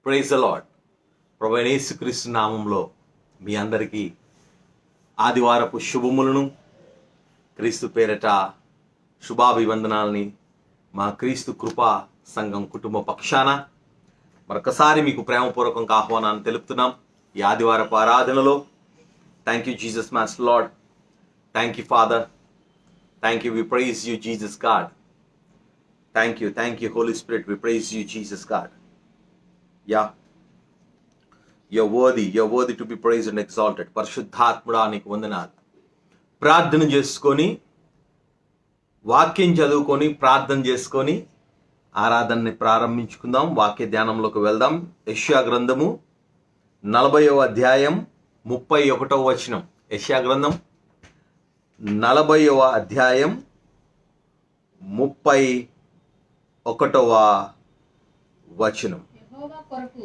Praise the lord. ప్రభువైన యేసుక్రీస్తు నామంలో మీ అందరికీ ఆదివారపు శుభములను, క్రీస్తు పేరట శుభాభివందనాలని మా క్రీస్తు కృపా సంఘం కుటుంబ పక్షాన మరొకసారి మీకు ప్రేమపూర్వకంగా ఆహ్వానాన్ని తెలుపుతున్నాం. ఈ ఆదివారపు ఆరాధనలో thank you Jesus master Lord, thank you Father, thank you, we praise you Jesus God, thank you Holi Spirit, we praise you Jesus God. Yeah, you're worthy to be praised and exalted. పరిశుద్ధాత్ముడా నీకు వందనాలు. ప్రార్థన చేసుకొని, వాక్యం చదువుకొని, ప్రార్థన చేసుకొని ఆరాధనని ప్రారంభించుకుందాం. వాక్య ధ్యానంలోకి వెళ్దాం. యెషయా గ్రంథము 40వ అధ్యాయం 31వ వచనం. యెషయా గ్రంథం 40వ అధ్యాయం 31వ వచనం. యెహోవా కొరకు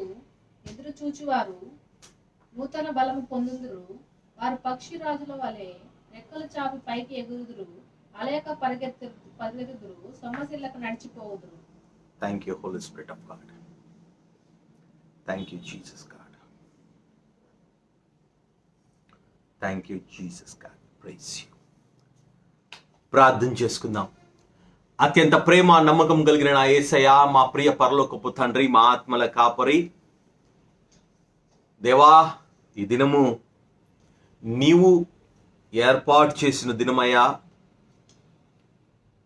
ఎదురు చూచువారు నూతన బలము పొందుదురు. వారు పక్షి రాజుల వలె రెక్కలు చాపి పైకి ఎగురుదురు. అలయక పరిగెత్తుదురు, సొమ్మసిల్లక నడిచిపోవుదురు. Thank you, Holy Spirit of God. Thank you, Jesus God. Thank you, Jesus God. Praise you. ప్రార్థన చేసుకుందాం. అత్యంత ప్రేమ నమ్మకం కలిగిన నా యేసయ్య, మా ప్రియ పరలోకపు తండ్రి, మా ఆత్మల కాపరి దేవా, ఈ దినము నీవు ఏర్పాటు చేసిన దినమయ్యా,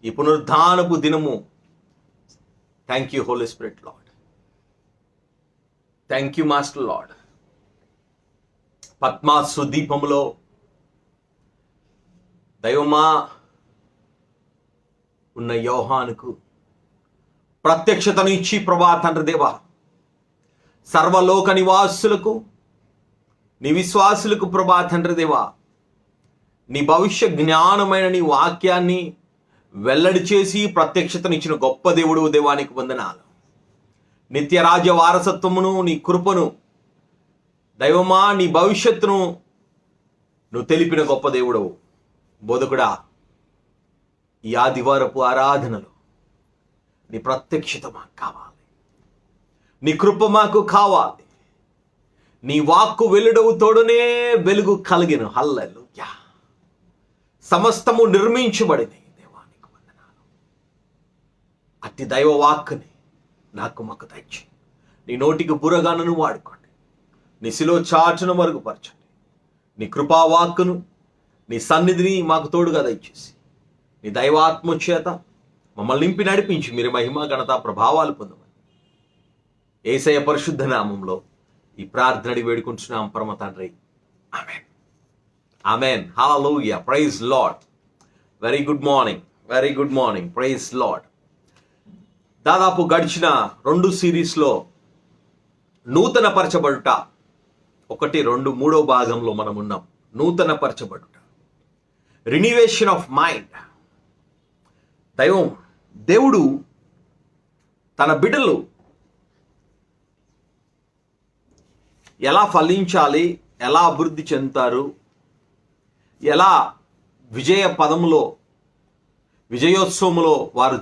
ఈ పునరుద్ధానపు దినము. Thank you Holi spirit lord, thank you master lord. Patmos దీపములో దైవమా ఉన్న యోహానుకు ప్రత్యక్షతను ఇచ్చి ప్రభా తండ్రి దేవా, సర్వలోక నివాసులకు, నీ విశ్వాసులకు ప్రభా తండ్రి దేవా, నీ భవిష్య జ్ఞానమైన నీ వాక్యాన్ని వెల్లడి చేసి ప్రత్యక్షతను ఇచ్చిన గొప్ప దేవుడు దేవానికి వందనాలు. నిత్యరాజ్య వారసత్వమును, నీ కృపను దైవమా, నీ భవిష్యత్తును నువ్వు తెలిపిన గొప్ప దేవుడవు. బోధకుడా, ఈ ఆదివారపు ఆరాధనలో నీ ప్రత్యక్షత మాకు కావాలి, నీ కృప మాకు కావాలి. నీ వాక్కు వెలుడవు తోడునే వెలుగు కలిగిన. హల్లెలూయా. సమస్తము నిర్మించబడింది. దేవానికి వందనాలు. అట్టి దైవ వాక్కుని నాకు మాకు దయచేయి. నీ నోటికి బురగానను వాడుకోండి. నీ శిలో చాటును మరుగుపరచండి. నీ కృపా వాక్కును, నీ సన్నిధిని మాకు తోడుగా దయచేసి నీ దైవాత్మ చేత మమ్మల్ని నింపి నడిపించి మీరు మహిమ ఘనత ప్రభావాలు పొందమని యేసయ్య పరిశుద్ధ నామంలో ఈ ప్రార్థనని వేడుకుంటున్నాం పరమ తండ్రి. ఆమేన్, ఆమేన్. హల్లెలూయా. Praise lord. Very good morning. Praise lord. దాదాపు గడిచిన 2 సిరీస్లో నూతన పరచబడుట 1, 2, 3వ భాగంలో మనం ఉన్నాం. నూతన పరచబడుట, రినివేషన్ ఆఫ్ మైండ్. దేవుడు తన బిడ్డలు ఎలా ఫలించాలి, ఎలా అభివృద్ధి చెందుతారు, ఎలా విజయ పదములో, విజయోత్సవములో వారు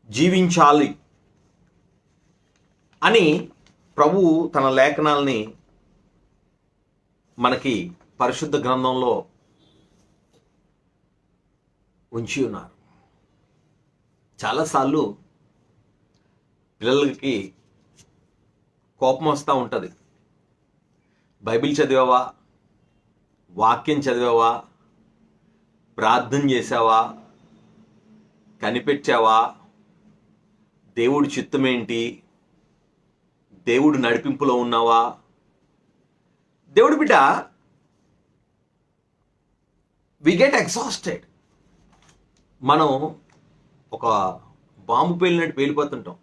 జీవించాలి అని ప్రభువు తన లేఖనాల్ని మనకి పరిశుద్ధ గ్రంథంలో ఉంచి ఉన్నారు. చాలాసార్లు పిల్లలకి కోపం వస్తూ ఉంటుంది. బైబిల్ చదివావా, వాక్యం చదివావా, ప్రార్థన చేసావా, కనిపెట్టావా, దేవుడి చిత్తం ఏంటి, దేవుడు నడిపింపులో ఉన్నావా? దేవుడి బిడ్డ, వి గెట్ ఎగ్జాస్టెడ్. మనం ఒక బాంబు పేలినట్టు పేలిపోతుంటాం,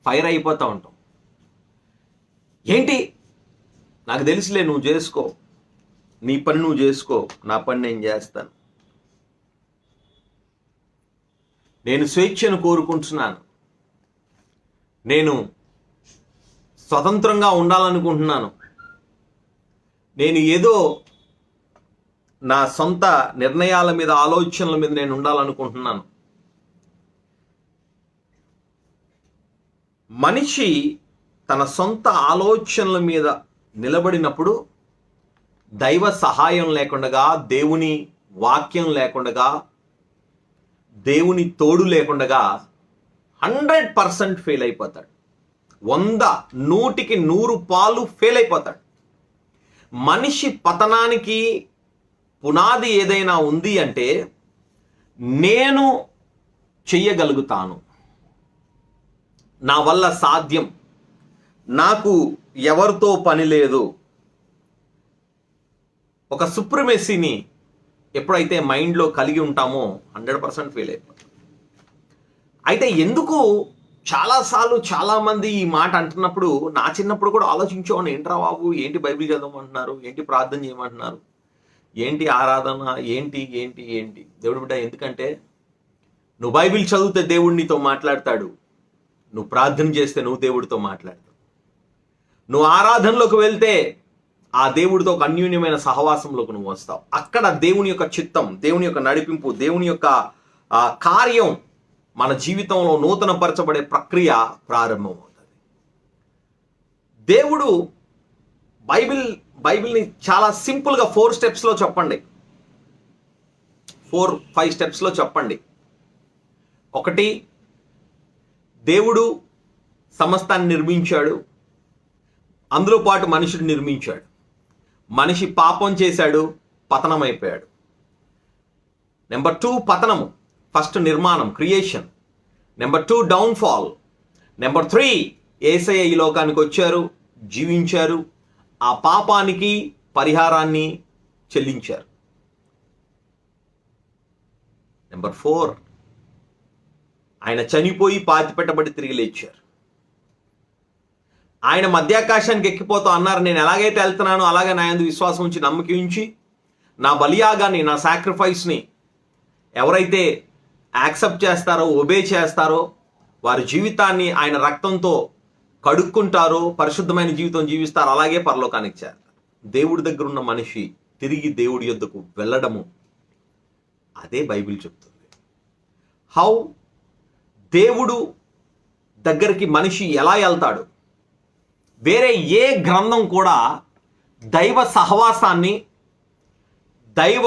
ఫైర్ అయిపోతూ ఉంటాం. ఏంటి, నాకు తెలుసులే, నువ్వు చేసుకో, నీ పని నువ్వు చేసుకో, నా పని నేను చేస్తాను, నేను స్వేచ్ఛను కోరుకుంటున్నాను, నేను స్వతంత్రంగా ఉండాలనుకుంటున్నాను, నేను ఏదో నా సొంత నిర్ణయాల మీద, ఆలోచనల మీద నేను ఉండాలనుకుంటున్నాను. మనిషి తన సొంత ఆలోచనల మీద నిలబడినప్పుడు దైవ సహాయం లేకుండా, దేవుని వాక్యం లేకుండా, దేవుని తోడు లేకుండా 100% ఫెయిల్ అయిపోతాడు. 100% ఫెయిల్ అయిపోతాడు. మనిషి పతనానికి పునాది ఏదైనా ఉంది అంటే, నేను చెయ్యగలుగుతాను, నా వల్ల సాధ్యం, నాకు ఎవరితో పని లేదు, ఒక సుప్రిమసీని ఎప్పుడైతే మైండ్లో కలిగి ఉంటామో 100% ఫెయిల్ అయిపోతాం. అయితే ఎందుకు చాలాసార్లు చాలామంది ఈ మాట అంటున్నప్పుడు, నా చిన్నప్పుడు కూడా ఆలోచించేవాడిని, ఏంట్రా బాబు, ఏంటి బైబిల్ చదవమంటున్నారు, ఏంటి ప్రార్థన చేయమంటున్నారు, ఏంటి ఆరాధన, ఏంటి ఏంటి ఏంటి దేవుడి బిడ్డ. ఎందుకంటే నువ్వు బైబిల్ చదివితే దేవుడు నీతో మాట్లాడతాడు, నువ్వు ప్రార్థన చేస్తే నువ్వు దేవుడితో మాట్లాడతావు, నువ్వు ఆరాధనలోకి వెళ్తే ఆ దేవుడితో ఒక అన్యూన్యమైన సహవాసంలోకి నువ్వు వస్తావు. అక్కడ దేవుని యొక్క చిత్తం, దేవుని యొక్క నడిపింపు, దేవుని యొక్క కార్యం మన జీవితంలో నూతనపరచబడే ప్రక్రియ ప్రారంభమవుతుంది. దేవుడు బైబిల్ని చాలా సింపుల్గా 4 స్టెప్స్లో చెప్పండి, 4-5 స్టెప్స్లో చెప్పండి. 1, దేవుడు సమస్తాన్ని నిర్మించాడు, అందులో పాటు మనుషుడు నిర్మించాడు. మనిషి పాపం చేశాడు, పతనం అయిపోయాడు. నెంబర్ 2 పతనము, ఫస్ట్ నిర్మాణం, క్రియేషన్. Number 2 downfall. నెంబర్ 3 యేసయ్య ఈ లోకానికి వచ్చారు, జీవించారు, ఆ పాపానికి పరిహారాన్ని చెల్లించారు. నెంబర్ 4 ఆయన చనిపోయి పాతిపెట్టబడి తిరిగి లేచారు. ఆయన మధ్యాకాశానికి ఎక్కిపోతూ అన్నారు, నేను ఎలాగైతే వెళ్తున్నానో అలాగే నా యందు విశ్వాసం ఉంచి నమ్మకం ఉంచి నా బలియాగాన్ని, నా సాక్రిఫైస్ని ఎవరైతే యాక్సెప్ట్ చేస్తారో, ఒబే చేస్తారో, వారి జీవితాన్ని ఆయన రక్తంతో కడుక్కుంటారో, పరిశుద్ధమైన జీవితం జీవిస్తారు, అలాగే పరలోకానికి చేస్తారు. దేవుడి దగ్గర ఉన్న మనిషి తిరిగి దేవుడి యొద్దకు వెళ్ళడము, అదే బైబిల్ చెప్తుంది. హౌ దేవుడు దగ్గరికి మనిషి ఎలా వెళ్తాడు? వేరే ఏ గ్రంథం కూడా దైవ సహవాసాన్ని, దైవ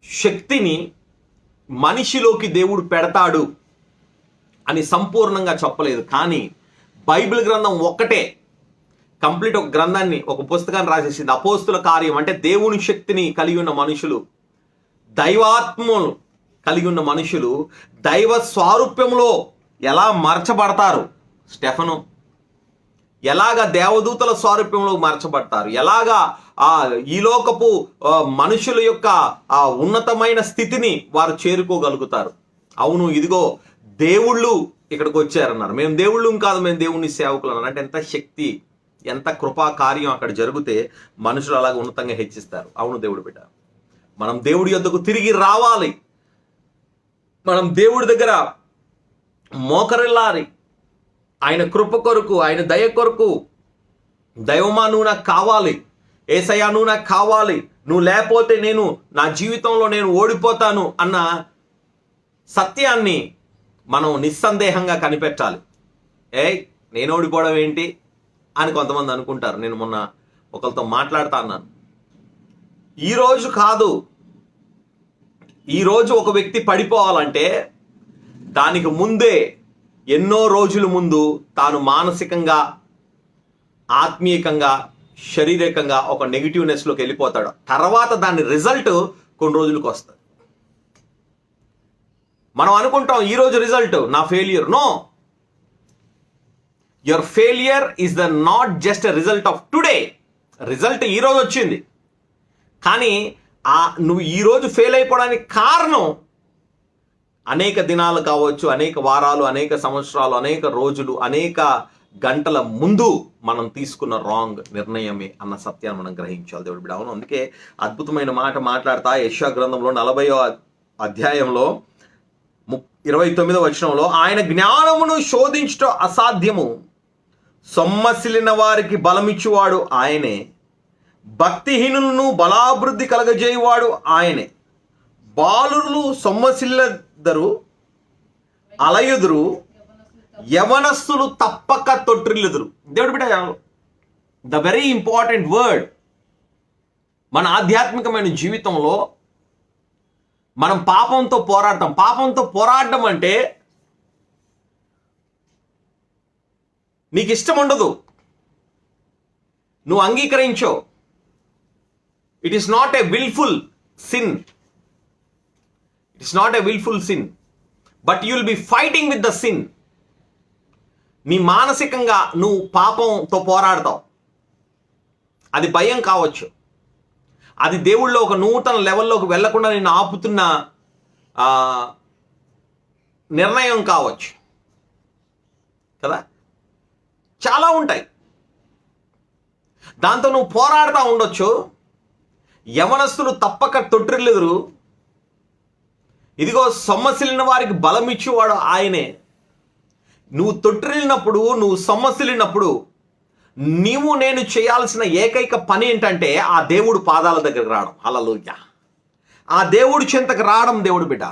శక్తిని మనిషిలోకి దేవుడు పెడతాడు అని సంపూర్ణంగా చెప్పలేదు. కానీ బైబిల్ గ్రంథం ఒక్కటే కంప్లీట్ ఒక గ్రంథాన్ని, ఒక పుస్తకాన్ని రాసేసింది. అపోస్తుల కార్యం అంటే దేవుని శక్తిని కలిగి ఉన్న మనుషులు, దైవాత్మలు కలిగి ఉన్న మనుషులు దైవ స్వారూప్యంలో ఎలా మార్చబడతారు, స్టెఫను ఎలాగా దేవదూతల స్వారూప్యంలో మార్చబడతారు, ఎలాగా ఈ లోకపు మనుషుల యొక్క ఉన్నతమైన స్థితిని వారు చేరుకోగలుగుతారు. అవును, ఇదిగో దేవుళ్ళు ఇక్కడికి వచ్చారన్నారు. మేము దేవుళ్ళు కాదు, మేము దేవుని సేవకులు అన్నారు. అంటే ఎంత శక్తి, ఎంత కృపా కార్యం అక్కడ జరిగితే మనుషులు అలాగ ఉన్నతంగా హెచ్చిస్తారు. అవును దేవుడు బిడ్డ, మనం దేవుడి యొద్దకు తిరిగి రావాలి, మనం దేవుడి దగ్గర మోకరిల్లాలి. ఆయన కృప కొరకు, ఆయన దయ కొరకు, దైవమా నువ్వు నాకు కావాలి, యేసయ్యా నువ్వు నాకు కావాలి, నువ్వు లేకపోతే నేను నా జీవితంలో నేను ఓడిపోతాను అన్న సత్యాన్ని మనం నిస్సందేహంగా కనిపెట్టాలి. నేను ఓడిపోవడం ఏంటి అని కొంతమంది అనుకుంటారు. నేను మొన్న ఒకరితో మాట్లాడుతా అన్నాను, ఈరోజు కాదు, ఈరోజు ఒక వ్యక్తి పడిపోవాలంటే దానికి ముందే ఎన్నో రోజుల ముందు తాను మానసికంగా, ఆత్మీయంగా, శారీరకంగా ఒక నెగిటివ్నెస్లోకి వెళ్ళిపోతాడు. తర్వాత దాని రిజల్ట్ కొన్ని రోజులకు వస్తుంది. మనం అనుకుంటాం ఈరోజు రిజల్ట్ నా failure. No, your failure is the not just a result of today. Result ఈరోజు వచ్చింది, కానీ నువ్వు ఈరోజు ఫెయిల్ అయిపోవడానికి కారణం అనేక దినాలు కావచ్చు, అనేక వారాలు, అనేక సంవత్సరాలు, అనేక రోజులు, అనేక గంటల ముందు మనం తీసుకున్న రాంగ్ నిర్ణయమే అన్న సత్యాన్ని మనం గ్రహించాలి. దేవుడి బిడ్డ, అవును, అందుకే అద్భుతమైన మాట మాట్లాడతా యెషయా గ్రంథంలో 40వ అధ్యాయంలో 29వ వచనంలో, ఆయన జ్ఞానమును శోధించటం అసాధ్యము, సొమ్మసిలిన వారికి బలమిచ్చువాడు ఆయనే, భక్తిహీనులను బలాభివృద్ధి కలగజేయువాడు ఆయనే, బాలురు సొమ్మసిల్లెదరు, అలయుదురు, యవనస్తులు తప్పక తొట్టిల్లుదురు. దేవుడు బిడ్డ, ద వెరీ ఇంపార్టెంట్ వర్డ్ మన ఆధ్యాత్మికమైన జీవితంలో మనం పాపంతో పోరాడతాం. పాపంతో పోరాడడం అంటే నీకు ఇష్టం ఉండదు, నువ్వు అంగీకరించో. It is not a wilful sin, it is not a wilful sin, but you will be fighting with the sin. నీ మానసికంగా నువ్వు పాపంతో పోరాడతావు. అది భయం కావచ్చు, అది దేవుళ్ళో ఒక నూతన లెవెల్లోకి వెళ్లకుండా నిన్ను ఆపుతున్న నిర్ణయం కావచ్చు కదా. చాలా ఉంటాయి, దాంతో నువ్వు పోరాడుతూ ఉండొచ్చు. యవనస్తులు తప్పక తొట్టిల్లుదురు. ఇదిగో సొమ్మసిలిన వారికి బలం ఇచ్చేవాడు ఆయనే. నువ్వు తొట్టిల్లినప్పుడు, నువ్వు సొమ్మసిలినప్పుడు నీవు నేను చేయాల్సిన ఏకైక పని ఏంటంటే ఆ దేవుడు పాదాల దగ్గరకు రావడం. హల్లెలూయా. ఆ దేవుడు చెంతకు రావడం. దేవుడు బిడ్డ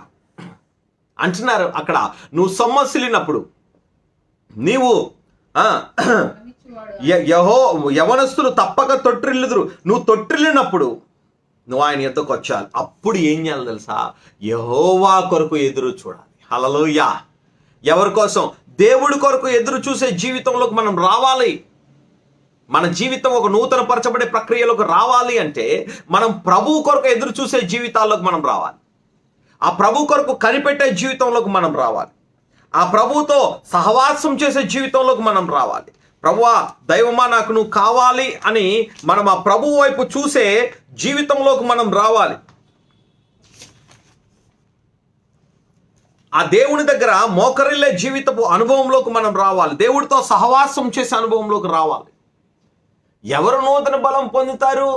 అంటున్నారు అక్కడ, నువ్వు సొమ్మసిలినప్పుడు నీవు యవనస్తులు తప్పక తొట్టిల్లుదురు. నువ్వు తొట్టిల్లినప్పుడు నువ్వు ఆయన ఎద్దకు వచ్చాలి. అప్పుడు ఏం చేయాలి తెలుసా? యెహోవా కొరకు ఎదురు చూడాలి. హల్లెలూయా. ఎవరి కోసం? దేవుడి కొరకు ఎదురు చూసే జీవితంలోకి మనం రావాలి. మన జీవితం ఒక నూతన పరచబడే ప్రక్రియలోకి రావాలి అంటే మనం ప్రభు కొరకు ఎదురు చూసే జీవితాల్లోకి మనం రావాలి. ఆ ప్రభు కొరకు కనిపెట్టే జీవితంలోకి మనం రావాలి. ఆ ప్రభుతో సహవాసం చేసే జీవితంలోకి మనం రావాలి. ప్రభువా, దైవమా, నాకు నువ్వు కావాలి అని మనం ఆ ప్రభు వైపు చూసే జీవితంలోకి మనం రావాలి. ఆ దేవుని దగ్గర మోకరిల్లే జీవితపు అనుభవంలోకి మనం రావాలి. దేవుడితో సహవాసం చేసే అనుభవంలోకి రావాలి. ఎవరు నూతన బలం పొందుతారు?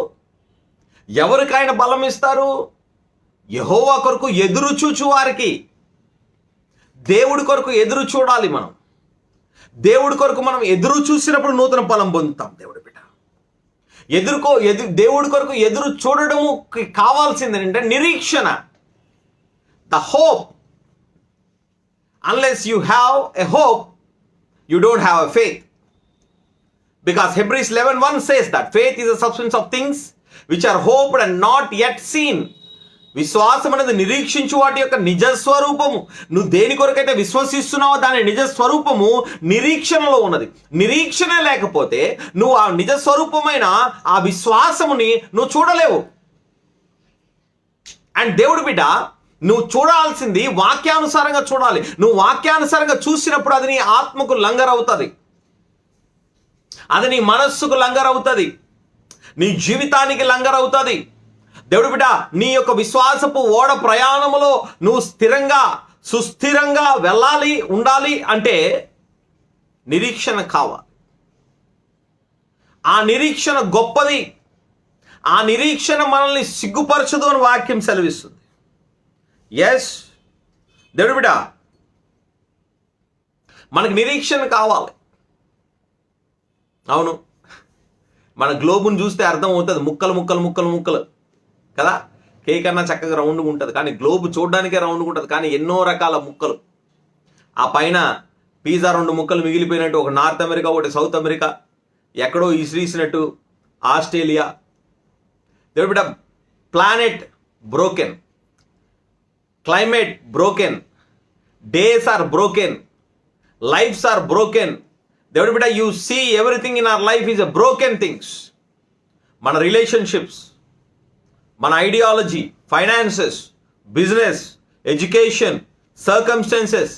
ఎవరికైనా బలం ఇస్తారు? యెహోవా కొరకు ఎదురు చూచు వారికి. దేవుడి కొరకు ఎదురు చూడాలి. మనం దేవుడి కొరకు మనం ఎదురు చూసినప్పుడు నూతన బలం పొందుతాం. దేవుడి బిడ్డ దేవుడి కొరకు ఎదురు చూడడము కావాల్సింది ఏంటంటే నిరీక్షణ, the hope. Unless you have a hope, you don't have a faith. Because Hebrews 11:1 says that faith is a substance of things which are hoped and not yet seen. విశ్వాసం అనేది నిరీక్షించు వాటి యొక్క నిజ స్వరూపము. నువ్వు దేని కొరకైతే విశ్వసిస్తున్నావో దాని నిజ స్వరూపము నిరీక్షణలో ఉన్నది. నిరీక్షణ లేకపోతే నువ్వు ఆ నిజ స్వరూపమైన ఆ విశ్వాసముని నువ్వు చూడలేవు. అండ్ దేవుడు బిడ్డ, నువ్వు చూడాల్సింది వాక్యానుసారంగా చూడాలి. నువ్వు వాక్యానుసారంగా చూసినప్పుడు అది నీ ఆత్మకు లంగరవుతుంది, అది నీ మనస్సుకు లంగరవుతుంది, నీ జీవితానికి లంగరవుతుంది. దేవుడు బిడ్డ, నీ యొక్క విశ్వాసపు ఓడ ప్రయాణములో నువ్వు స్థిరంగా సుస్థిరంగా వెళ్ళాలి, ఉండాలి అంటే నిరీక్షణ కావాలి. ఆ నిరీక్షణ గొప్పది. ఆ నిరీక్షణ మనల్ని సిగ్గుపరచదు అని వాక్యం సెలవిస్తుంది. ఎస్ దేవుడు బిడ్డ, మనకు నిరీక్షణ కావాలి. అవును, మన గ్లోబును చూస్తే అర్థం అవుతుంది. ముక్కలు ముక్కలు ముక్కలు ముక్కలు కదా. కేక్ అన్నా చక్కగా రౌండ్గా ఉంటుంది, కానీ గ్లోబ్ చూడడానికే రౌండ్గా ఉంటుంది, కానీ ఎన్నో రకాల ముక్కలు. ఆ పైన పిజ్జా 2 ముక్కలు మిగిలిపోయినట్టు, ఒక నార్త్ అమెరికా, ఒకటి సౌత్ అమెరికా, ఎక్కడో ఇసిరీసినట్టు ఆస్ట్రేలియా. దేవుడు బిడ్డ, planet broken, climate broken, days are broken, lives are broken. దేవుడు బిడ్డ, you see everything in our life is a broken things. మన రిలేషన్షిప్స్, మన ideology, finances, business, education, circumstances,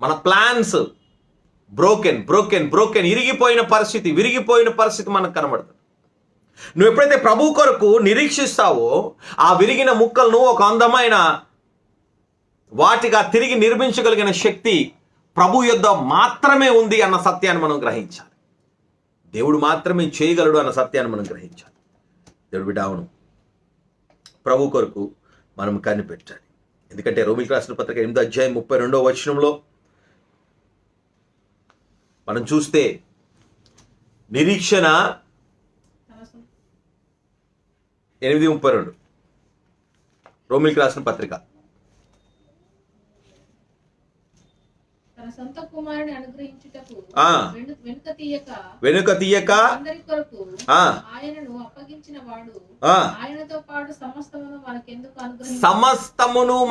మన plans broken broken broken. విరిగిపోయిన పరిస్థితి మనకు కనబడుతుంది. నువ్వు ఎప్పుడైతే ప్రభు కొరకు నిరీక్షిస్తావో ఆ విరిగిన ముక్కలను ఒక అందమైన వాటిగా తిరిగి నిర్మించగలిగిన శక్తి ప్రభు యొద్ద మాత్రమే ఉంది అన్న సత్యాన్ని మనం గ్రహించాలి. దేవుడు మాత్రమే చేయగలడు అన్న సత్యాన్ని మనం గ్రహించాలి. దేవుడు బిడ్డ, అవును, ప్రభు కొరకు మనం కనిపెట్టాలి. ఎందుకంటే రోమీయులకు రాసిన పత్రిక 8:32 మనం చూస్తే నిరీక్షణ 8:32 రోమీయులకు రాసిన పత్రిక. తన సొంత కుమారుని అనుగ్రహించుటకు ఆ. వెనుక తీయక అందరి కొరకు ఆ, ఆయనను అప్పగించిన వాడు ఆ, ఆయనతో పాటు సమస్తమును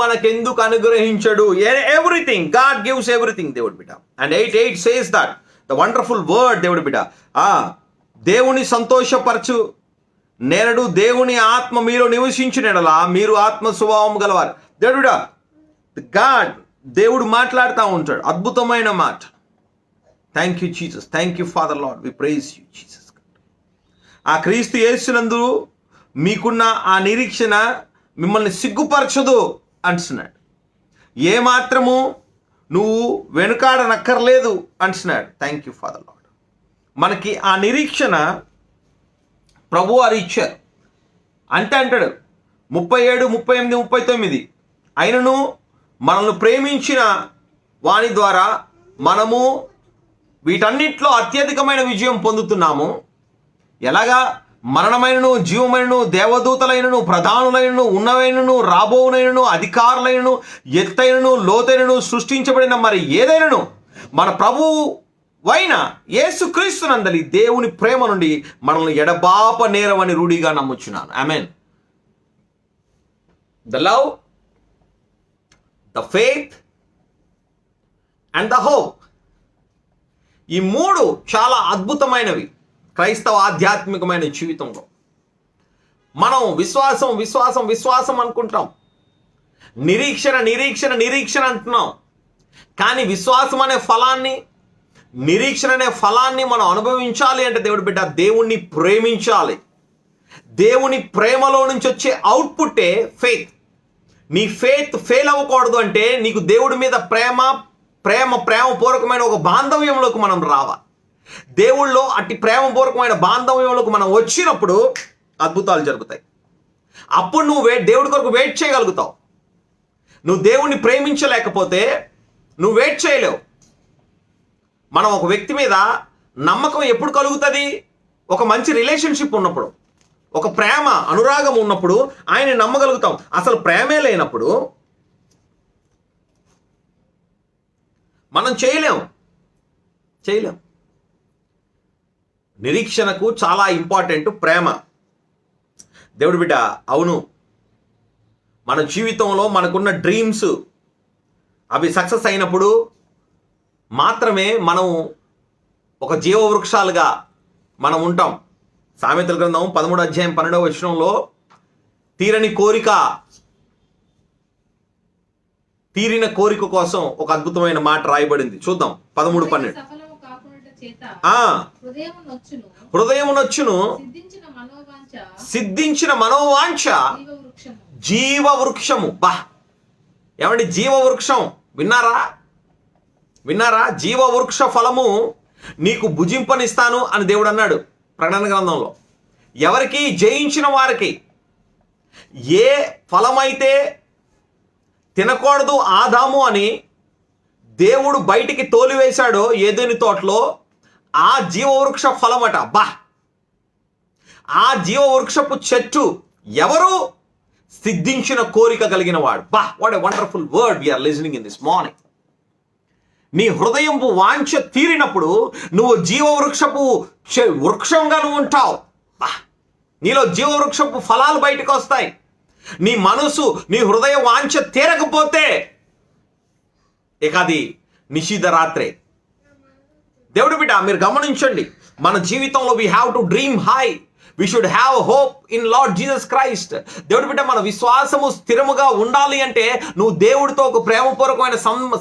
మనకెందుకు అనుగ్రహించడు? ఎవ్రీథింగ్ గాడ్ గివ్స్ ఎవ్రీథింగ్ దేవుడి బిడ్డ. And 8:8 says that the wonderful word దేవుడి బిడ్డ. దేవుని సంతోషపరచు నేరడు దేవుని ఆత్మ మీలో నివసించినలా మీరు ఆత్మ స్వభావం గలవారు. దేవుడి బిడ్డ, గాడ్ దేవుడు మాట్లాడుతూ ఉంటాడు, అద్భుతమైన మాట. Thank you Jesus, thank you Father Lord, we praise you Jesus. ఆ క్రీస్తు యేసునందు మీకున్న ఆ నిరీక్షణ మిమ్మల్ని సిగ్గుపరచదు అంటున్నాడు. ఏమాత్రము నువ్వు వెనుకాడనక్కర్లేదు అంటున్నాడు. Thank you Father lord. మనకి ఆ నిరీక్షణ ప్రభు వారు ఇచ్చారు. అంటాడు 37, 38, 39 అయినను మనల్ని ప్రేమించిన వాని ద్వారా మనము వీటన్నిటిలో అత్యధికమైన విజయం పొందుతున్నాము. ఎలాగా? మరణమైనను జీవమైనను దేవదూతలైనను ప్రధానులైనను ఉన్నవైనను రాబోవునైనను అధికారులైనను ఎత్తైనను లోతైనను సృష్టించబడిన మరి ఏదైనను మన ప్రభువైన యేసుక్రీస్తునందలి దేవుని ప్రేమ నుండి మనల్ని ఎడబాప నేరమని రూఢిగా నమ్ముచున్నాను. ఆమేన్. The love, the faith and the hope, ఈ మూడు చాలా అద్భుతమైనవి క్రైస్తవ ఆధ్యాత్మికమైన జీవితంలో. మనం విశ్వాసం విశ్వాసం విశ్వాసం అనుకుంటాం, నిరీక్షణ నిరీక్షణ నిరీక్షణ అంటున్నాం. కానీ విశ్వాసం అనే ఫలాన్ని, నిరీక్షణ అనే ఫలాన్ని మనం అనుభవించాలి అంటే దేవుడి బిడ్డ దేవుణ్ణి ప్రేమించాలి. దేవుని ప్రేమలో నుంచి వచ్చే అవుట్పుట్టే ఫెయిత్. నీ ఫెయిత్ ఫెయిల్ అవ్వకూడదు అంటే నీకు దేవుడి మీద ప్రేమపూర్వకమైన ఒక బాంధవ్యంలోకి మనం రావాలి. దేవుళ్ళో అట్టి ప్రేమపూర్వకమైన బాంధవ్యంలోకి మనం వచ్చినప్పుడు అద్భుతాలు జరుగుతాయి. అప్పుడు నువ్వు దేవుడి కొరకు వెయిట్ చేయగలుగుతావు. నువ్వు దేవుణ్ణి ప్రేమించలేకపోతే నువ్వు వెయిట్ చేయలేవు. మనం ఒక వ్యక్తి మీద నమ్మకం ఎప్పుడు కలుగుతుంది? ఒక మంచి రిలేషన్షిప్ ఉన్నప్పుడు, ఒక ప్రేమ అనురాగం ఉన్నప్పుడు ఆయన నమ్మగలుగుతాం. అసలు ప్రేమే లేనప్పుడు మనం చేయలేం. నిరీక్షణకు చాలా ఇంపార్టెంట్ ప్రేమ. దేవుడి బిడ్డ, అవును, మన జీవితంలో మనకున్న డ్రీమ్స్ అవి సక్సెస్ అయినప్పుడు మాత్రమే మనం ఒక జీవవృక్షాలుగా మనం ఉంటాం. సామెతల గ్రంథం 13:12 తీరిన కోరిక కోసం ఒక అద్భుతమైన మాట రాయబడింది. చూద్దాం 13:12. హృదయమునొచ్చును సిద్ధించిన మనోవాంఛ జీవవృక్షము. బా, ఏమండి జీవవృక్షం విన్నారా? జీవవృక్ష ఫలము నీకు భుజింపనిస్తాను అని దేవుడు అన్నాడు ప్రకటన గ్రంథంలో. ఎవరికి? జయించిన వారికి. ఏ ఫలమైతే తినకూడదు ఆదాము అని దేవుడు బయటికి తోలివేశాడో ఏదెని తోటలో, ఆ జీవవృక్ష ఫలమట. బా, ఆ జీవవృక్షపు చెట్టు ఎవరు? సిద్ధించిన కోరిక కలిగిన వాడు. బా, what a wonderful word we are listening in this morning. నీ హృదయంపు వాంఛ తీరినప్పుడు నువ్వు జీవవృక్షపు వృక్షంగా నువ్వు ఉంటావు. బా, నీలో జీవవృక్షపు ఫలాలు బయటకు వస్తాయి. నీ మనసు, నీ హృదయ వాంఛ తీరకపోతే ఇక అది నిషిద్ధ రాత్రే. దేవుడి బిడ్డ, మీరు గమనించండి, మన జీవితంలో we have to dream high. We should have hope in Lord Jesus Christ. దేవుడి బిడ్డ, మన విశ్వాసము స్థిరముగా ఉండాలి అంటే నువ్వు దేవుడితో ఒక ప్రేమపూర్వకమైన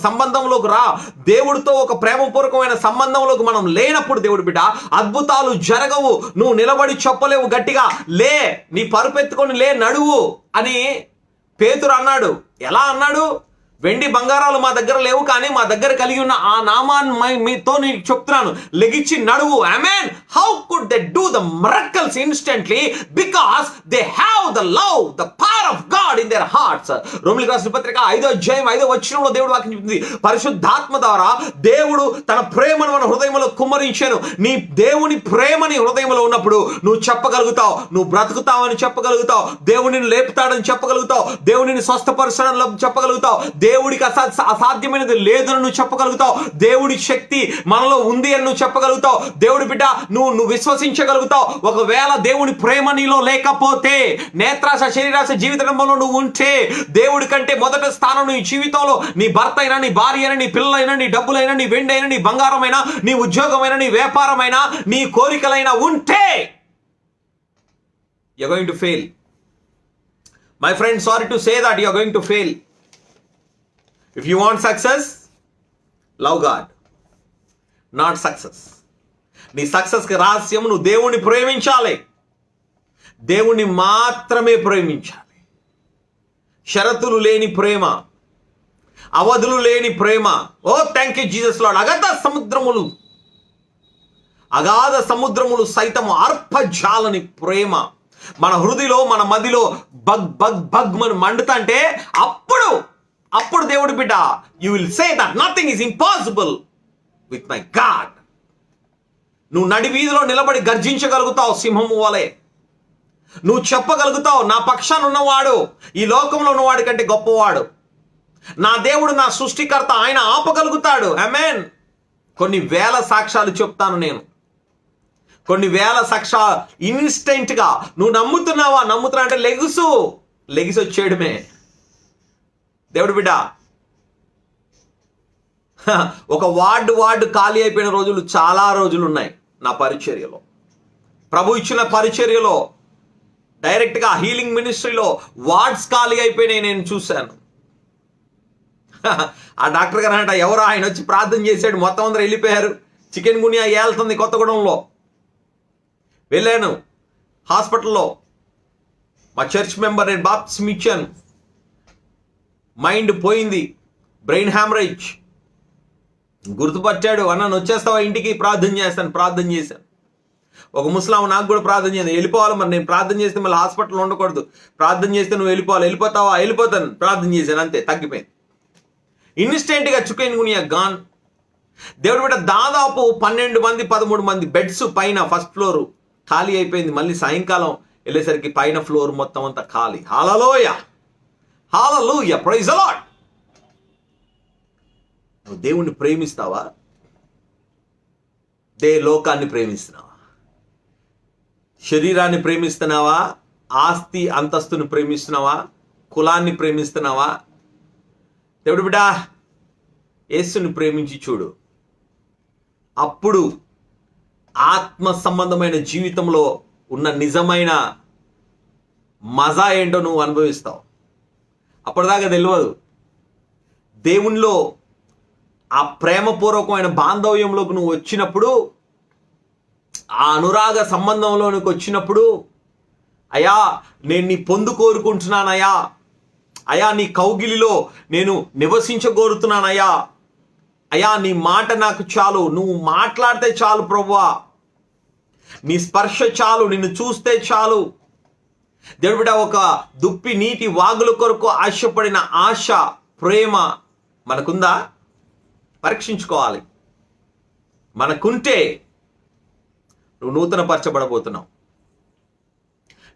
సంబంధంలోకి రా. దేవుడితో ఒక ప్రేమపూర్వకమైన సంబంధంలోకి మనం లేనప్పుడు దేవుడి బిడ్డ అద్భుతాలు జరగవు. నువ్వు నిలబడి చెప్పలేవు గట్టిగా, లే, నీ పరుపెత్తుకొని లే, నడువు అని పేతురు అన్నాడు. ఎలా అన్నాడు? వెండి బంగారాలు మా దగ్గర లేవు, కానీ మా దగ్గర కలిగి ఉన్న ఆ నామాన్ని మీతో నేను చెప్తున్నాను, లెగిచ్చి నడువు. ఆమేన్. How could they do the miracles instantly? Because they have the love, the power of God in their hearts. రోమీయులకు రాసిన పత్రిక 5:5 దేవుడు వాక్యం చెప్తుంది, పరిశుద్ధాత్మ ద్వారా దేవుడు తన ప్రేమను మన హృదయంలో కుమ్మరించాను. నీ దేవుని ప్రేమని హృదయంలో ఉన్నప్పుడు నువ్వు చెప్పగలుగుతావు, నువ్వు బ్రతుకుతావని చెప్పగలుగుతావు, దేవుడిని లేపుతాడని చెప్పగలుగుతావు, దేవుడిని స్వస్థపరచడం చెప్పగలుగుతావు, దేవుడికి అసాధ్యమైనది లేదని నువ్వు చెప్పగలుగుతావు. దేవుడి శక్తి మనలో ఉంది అని నువ్వు చెప్పగలుగుతావు. దేవుడి బిడ్డ నువ్వు విశ్వసించగలుగుతావు. ఒకవేళ దేవుడి ప్రేమ నీలో లేకపోతే, నేత్రాశ శరీరాశ జీవితంలో నువ్వు ఉంటే, దేవుడి కంటే మొదటి స్థానం నీ జీవితంలో నీ భర్త అయినా, నీ భార్య అయినా, నీ పిల్లలైనా, నీ డబ్బులైనా, నీ వెండి అయినా, నీ బంగారమైనా, నీ ఉద్యోగమైనా, నీ వ్యాపారమైనా, నీ కోరికలైనా ఉంటే, you're going to fail. My friend, sorry to say that you're going to fail. If you want success, love God, not success. నీ సక్సెస్కి రహస్యం నువ్వు దేవుణ్ణి ప్రేమించాలి. దేవుణ్ణి మాత్రమే ప్రేమించాలి. షరతులు లేని ప్రేమ, అవధులు లేని ప్రేమ. ఓ థ్యాంక్ యూ జీసస్ లార్డ్. అగాధ సముద్రములు సైతము అర్పజాలని ప్రేమ మన హృదయలో, మన మదిలో బగ్ బగ్ బగ్ అని మండుతంటే అప్పుడు దేవుడి బిడ్డ, you will say that nothing is impossible with my God. నువ్వు నడి వీధిలో నిలబడి గర్జించగలుగుతావు సింహము వలె. నువ్వు చెప్పగలుగుతావు, నా పక్షాన ఉన్నవాడు ఈ లోకంలో ఉన్నవాడి కంటే గొప్పవాడు. నా దేవుడు, నా సృష్టికర్త, ఆయన ఆపగలుగుతాడు. ఆమేన్. కొన్ని వేల సాక్ష్యాలు చెప్తాను నేను. కొన్ని వేల ఇన్స్టెంట్గా నువ్వు నమ్ముతున్నా అంటే లెగిసి వచ్చేయడమే. దేవుడు బిడ్డ, ఒక వార్డు ఖాళీ అయిపోయిన రోజులు చాలా రోజులు ఉన్నాయి నా పరిచర్యలో. ప్రభు ఇచ్చిన పరిచర్యలో డైరెక్ట్గా హీలింగ్ మినిస్ట్రీలో వార్డ్స్ ఖాళీ అయిపోయినాయి నేను చూశాను. ఆ డాక్టర్ గారు అంట, ఎవరో ఆయన వచ్చి ప్రార్థన చేశాడు, మొత్తం అందరూ వెళ్ళిపోయారు. చికెన్ గునియా ఏళ్తుంది కొత్తగూడెంలో. వెళ్ళాను హాస్పిటల్లో, మా చర్చ్ మెంబర్, నేను బాప్టిజం ఇచ్చాను. మైండ్ పోయింది, బ్రెయిన్ హ్యామరేజ్. గుర్తుపట్టాడు, అన్న వచ్చేస్తావా ఇంటికి, ప్రార్థన చేశాను. ఒక ముస్లాం నాకు కూడా ప్రార్థన చేయాలి, వెళ్ళిపోవాలి. మరి నేను ప్రార్థన చేస్తే మళ్ళీ హాస్పిటల్లో ఉండకూడదు. ప్రార్థన చేస్తే నువ్వు వెళ్ళిపోతావా? వెళ్ళిపోతాను. ప్రార్థన చేశాను, అంతే, తగ్గిపోయింది. ఇన్స్టెంట్గా చికెన్ గునియా గాన్. దేవుడు బిడ్డ, దాదాపు 12 మంది 13 మంది బెడ్స్ పైన ఫస్ట్ ఫ్లోర్ ఖాళీ అయిపోయింది. మళ్ళీ సాయంకాలం వెళ్ళేసరికి పైన ఫ్లోర్ మొత్తం అంతా ఖాళీ. హల్లెలూయా, హల్లెలూయా, ప్రైజ్ ది లార్డ్. నువ్వు దేవుణ్ణి ప్రేమిస్తావా? లోకాన్ని ప్రేమిస్తున్నావా? శరీరాన్ని ప్రేమిస్తున్నావా? ఆస్తి అంతస్తుని ప్రేమిస్తున్నావా? కులాన్ని ప్రేమిస్తున్నావా? దేవుడు బిడ్డ, యేసుని ప్రేమించి చూడు. అప్పుడు ఆత్మ సంబంధమైన జీవితంలో ఉన్న నిజమైన మజా ఏంటో నువ్వు అనుభవిస్తావు. అప్పటిదాకా తెలియదు. దేవునిలో ఆ ప్రేమపూర్వకమైన బాంధవ్యంలోకి నువ్వు వచ్చినప్పుడు, ఆ అనురాగ సంబంధంలోనికి వచ్చినప్పుడు, అయ్యా నేను నీ పొందు కోరుకుంటున్నానయ్యా, అయ్యా నీ కౌగిలిలో నేను నివసించగోరుతున్నానయ్యా, అయ్యా నీ మాట నాకు చాలు, నువ్వు మాట్లాడితే చాలు ప్రభువా, నీ స్పర్శ చాలు, నిన్ను చూస్తే చాలు. దేవుడు బిడ్డ, ఒక దుప్పి నీటి వాగుల కొరకు ఆశపడిన ఆశ, ప్రేమ మనకుందా? పరీక్షించుకోవాలి. మనకుంటే నువ్వు నూతన పరచబడబోతున్నావు.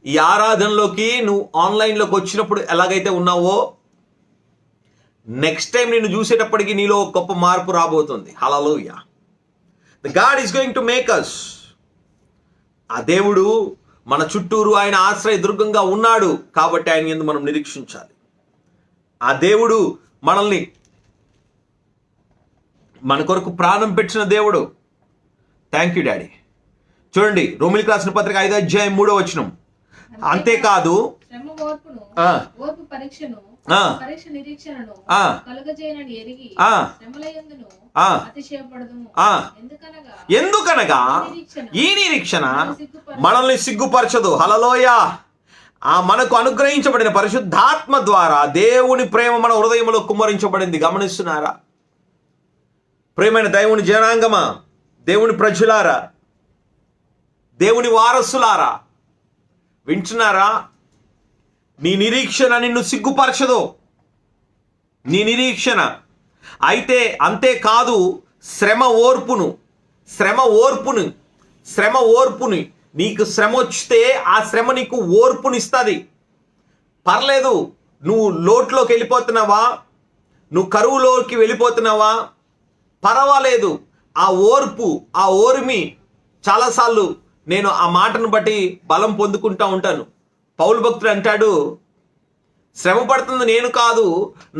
ఈ ఆరాధనలోకి నువ్వు ఆన్లైన్లోకి వచ్చినప్పుడు ఎలాగైతే ఉన్నావో, నెక్స్ట్ టైం నిన్ను చూసేటప్పటికి నీలో గొప్ప మార్పు రాబోతుంది. హల్లెలూయా. The God is going to make us. ఆ దేవుడు మన చుట్టూరు ఆయన ఆశ్రయ దుర్గంగా ఉన్నాడు కాబట్టి ఆయన యందు మనం నిరీక్షించాలి. ఆ దేవుడు మనల్ని మన కొరకు ప్రాణం పెట్టిన దేవుడు. Thank you daddy. చూడండి, రోమిలికి రాసిన పత్రిక 5వ అధ్యాయం 3వ వచనం. అంతేకాదు ఓర్పు పరీక్షను పరీక్ష నిరీక్షణను కలుగజేయనని ఎరిగి శ్రమలయందును అతిశయపడదుము. ఎందుకనగా ఈ నిరీక్షణ మనల్ని సిగ్గుపరచదు. హల్లెలూయా. మనకు అనుగ్రహించబడిన పరిశుద్ధాత్మ ద్వారా దేవుని ప్రేమ మన హృదయంలో కుమ్మరించబడింది. గమనిస్తున్నారా? ప్రేమైన దేవుని జనాంగమా, దేవుని ప్రజలారా, దేవుని వారసులారా, వింటున్నారా? నీ నిరీక్షణ నిన్ను సిగ్గుపరచదు. నీ నిరీక్షణ అయితే అంతేకాదు, శ్రమ ఓర్పుని నీకు శ్రమ వచ్చితే ఆ శ్రమ నీకు ఓర్పునిస్తుంది. పర్లేదు, నువ్వు లోట్లోకి వెళ్ళిపోతున్నావా, నువ్వు కరువులోకి వెళ్ళిపోతున్నావా? పర్వాలేదు. ఆ ఓర్పు, ఆ ఓర్మి చాలాసార్లు నేను ఆ మాటను బట్టి బలం పొందుకుంటా ఉంటాను. పౌలు భక్తుడు అంటాడు, శ్రమ పడుతుంది నేను కాదు,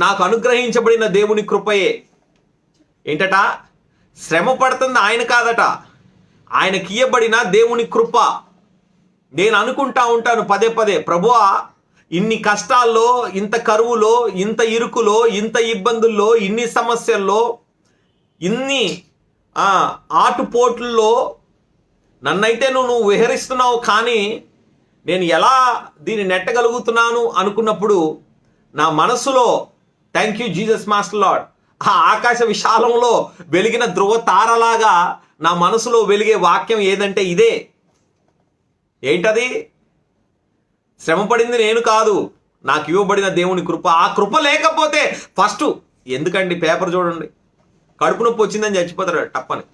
నాకు అనుగ్రహించబడిన దేవుని కృపయే. ఏంటట? శ్రమ పడుతుంది ఆయన కాదట, ఆయనకి ఇయ్యబడిన దేవుని కృప. నేను అనుకుంటా ఉంటాను పదే పదే, ప్రభువా, ఇన్ని కష్టాల్లో, ఇంత కరువులో, ఇంత ఇరుకులో, ఇంత ఇబ్బందుల్లో, ఇన్ని సమస్యల్లో, ఇన్ని ఆటుపోట్లలో నన్నైతే నువ్వు విహరిస్తున్నావు, కానీ నేను ఎలా దీన్ని నెట్టగలుగుతున్నాను అనుకున్నప్పుడు నా మనసులో, thank you Jesus master lord, ఆ ఆకాశ విశాలంలో వెలిగిన ధ్రువ తారలాగా నా మనసులో వెలిగే వాక్యం ఏదంటే ఇదే. ఏంటది? శ్రమ పడింది నేను కాదు, నాకు ఇవ్వబడిన దేవుని కృప. ఆ కృప లేకపోతే ఫస్ట్ ఎందుకండి, పేపర్ చూడండి, కడుపు నొప్పి వచ్చిందని చచ్చిపోతాడు టప్పని.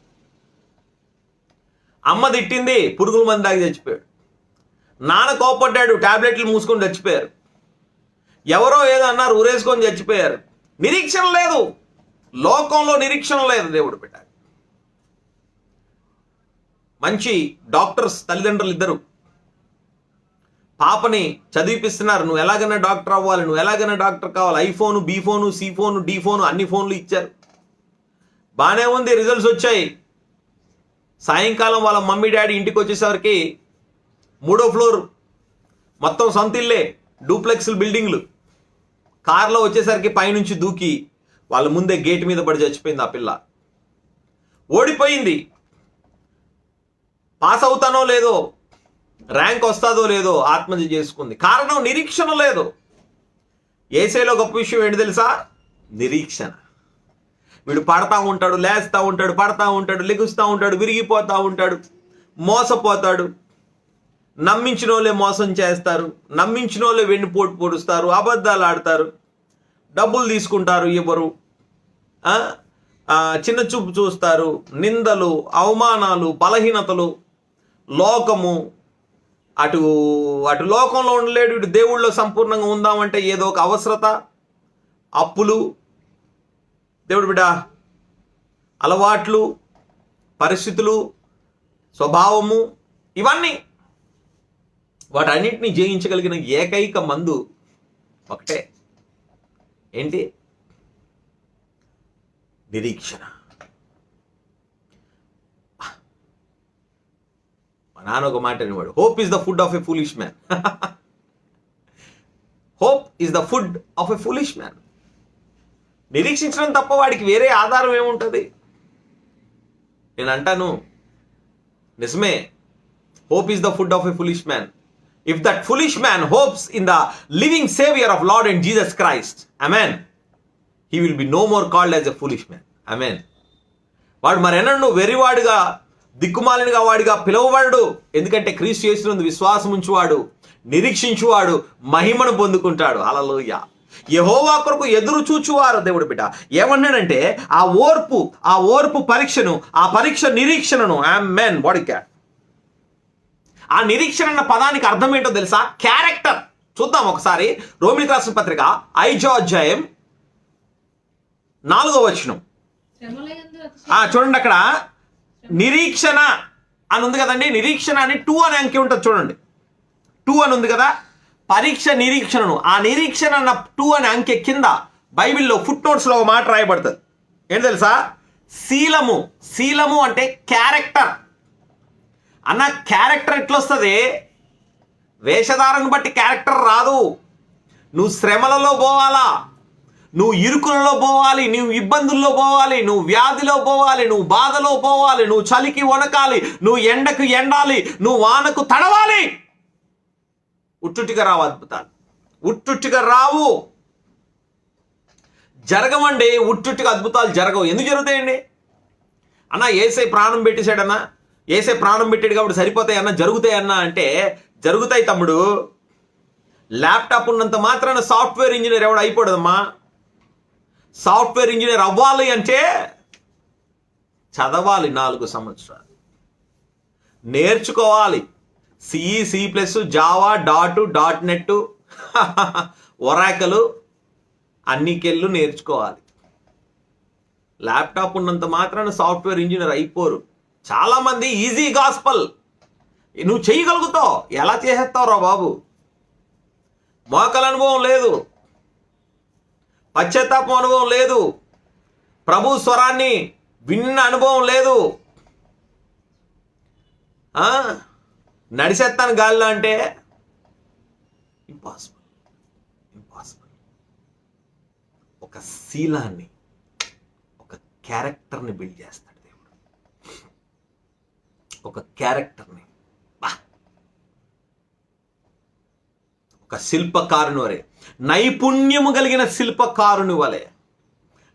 అమ్మ తిట్టింది, పురుగుల మంది దాగి చచ్చిపోయాడు. నాన్న కోపడ్డాడు, టాబ్లెట్లు మూసుకొని చచ్చిపోయారు. ఎవరో ఏదో అన్నారు, ఊరేసుకొని చచ్చిపోయారు. నిరీక్షణ లేదు, లోకంలో నిరీక్షణ లేదు. దేవుడు పెట్టాడు. మంచి డాక్టర్స్ తల్లిదండ్రులు ఇద్దరు పాపని చదివిపిస్తున్నారు, నువ్వు ఎలాగైనా డాక్టర్ అవ్వాలి, నువ్వు ఎలాగైనా డాక్టర్ కావాలి. IPhone, B phone, C phone, D phone, అన్ని ఫోన్లు ఇచ్చారు. బాగానే ఉంది, రిజల్ట్స్ వచ్చాయి. సాయంకాలం వాళ్ళ మమ్మీ డాడీ ఇంటికి వచ్చేసరికి 3వ ఫ్లోర్, మొత్తం సొంత ఇల్లే, డూప్లెక్స్ బిల్డింగ్లు. కార్లో వచ్చేసరికి పైనుంచి దూకి వాళ్ళ ముందే గేట్ మీద పడి చచ్చిపోయింది ఆ పిల్ల. ఓడిపోయింది. పాస్ అవుతానో లేదో, ర్యాంక్ వస్తుందో లేదో ఆత్మహత్య చేసుకుంది. కారణం నిరీక్షణ లేదు. ఏసైలో గొప్ప విషయం ఏంటి తెలుసా? నిరీక్షణ. వీడు పడతా ఉంటాడు, లేస్తూ ఉంటాడు, పడతా ఉంటాడు, లెగుస్తూ ఉంటాడు, విరిగిపోతూ ఉంటాడు, మోసపోతాడు. నమ్మించిన వాళ్ళే మోసం చేస్తారు, నమ్మించిన వాళ్ళే వెన్నుపోటు పొడుస్తారు, అబద్ధాలు ఆడతారు, డబ్బులు తీసుకుంటారు, ఇవ్వరు, చిన్న చూపు చూస్తారు, నిందలు, అవమానాలు, బలహీనతలు, లోకము. అటు అటు లోకంలో ఉండలేడు, ఇటు దేవుళ్ళలో సంపూర్ణంగా ఉందామంటే ఏదో ఒక అవసరత, అప్పులు, దేవుడు బిడ్డ, అలవాట్లు, పరిస్థితులు, స్వభావము, ఇవన్నీ. వాటన్నిటిని జయించగలిగిన ఏకైక మందు ఒకటే. ఏంటి? నిరీక్షణ. మా నాన్న ఒక మాట అనేవాడు, hope is the food of a foolish man. Hope is the food of a foolish man. నిరీక్షించడం తప్ప వాడికి వేరే ఆధారం ఏముంటుంది? నేను అంటాను, నిజమే, hope is the food of a foolish man. If that foolish man hopes in the living Savior of Lord and Jesus Christ, amen, he will be no more called as a foolish man. Amen. వాడు మరెన్నడూ వెరివాడుగా, దిక్కుమాలినగా వాడిగా పిలువబడడు. ఎందుకంటే క్రీస్తు యేసునందు విశ్వాసం ఉంచువాడు, నిరీక్షించువాడు మహిమను పొందుకుంటాడు. హల్లెలూయా. యెహోవా కొరకు ఎదురు చూచువారు. దేవుడు బిడ్డ ఏమన్నాడంటే, ఆ ఓర్పు పరీక్షను, ఆ పరీక్ష నిరీక్షణను, ఆమేన్, వాడికా ఆ నిరీక్షణ అన్న పదానికి అర్థం ఏంటో తెలుసా? క్యారెక్టర్. చూద్దాం ఒకసారి రోమీయులకు రాసిన పత్రిక 5వ అధ్యాయం 4వ వచనం. చూడండి, అక్కడ నిరీక్షణ అని ఉంది కదండి. నిరీక్షణ అని 2 అనే అంకె ఉంటుంది చూడండి. 2 అని ఉంది కదా. పరీక్ష నిరీక్షణను, ఆ నిరీక్షణ అన్న 2 అనే అంకె కింద బైబిల్లో ఫుట్ నోట్స్లో ఒక మాట రాయబడుతుంది. ఏంటి తెలుసా? శీలము. శీలము అంటే క్యారెక్టర్. అన్న క్యారెక్టర్ ఎట్లొస్తుంది? వేషధారను బట్టి క్యారెక్టర్ రాదు. నువ్వు శ్రమలలో పోవాలా, నువ్వు ఇరుకులలో పోవాలి, నువ్వు ఇబ్బందుల్లో పోవాలి, నువ్వు వ్యాధిలో పోవాలి, నువ్వు బాధలో పోవాలి, నువ్వు చలికి వణకాలి, నువ్వు ఎండకు ఎండాలి, నువ్వు వానకు తడవాలి. ఉట్టుటిగా రావు అద్భుతాలు, ఉట్టుటిగా రావు, జరగవండి. ఉట్టుటిగా అద్భుతాలు జరగవు. ఎందుకు జరుగుతాయండి? అన్న యేసయ్య ప్రాణం పెట్టేశాడన్నా, యేసయ్య ప్రాణం పెట్టాడు కాబట్టి సరిపోతాయన్నా, జరుగుతాయన్నా అంటే జరుగుతాయి తమ్ముడు. ల్యాప్టాప్ ఉన్నంత మాత్రాన సాఫ్ట్వేర్ ఇంజనీర్ ఎవడు అయిపోడదమ్మా. సాఫ్ట్వేర్ ఇంజనీర్ అవ్వాలి అంటే చదవాలి, 4 సంవత్సరాలు నేర్చుకోవాలి. C, C++, Java, dot net, Oracle, అన్నికెళ్ళు నేర్చుకోవాలి. ల్యాప్టాప్ ఉన్నంత మాత్రాన సాఫ్ట్వేర్ ఇంజనీర్ అయిపోరు. చాలామంది ఈజీ గాస్పల్, నువ్వు చేయగలుగుతావు, ఎలా చేసేస్తావురా బాబు? మోకల అనుభవం లేదు, పశ్చాత్తాపం అనుభవం లేదు, ప్రభు స్వరాన్ని విన్న అనుభవం లేదు, నడిచేస్తాను గాలిలో అంటే ఇంపాసిబుల్. ఒక శీలాన్ని, ఒక క్యారెక్టర్ని బిల్డ్ చేస్తాడు దేవుడు. ఒక క్యారెక్టర్ని, ఒక శిల్పకారుని వలె, నైపుణ్యము కలిగిన శిల్పకారుని వలె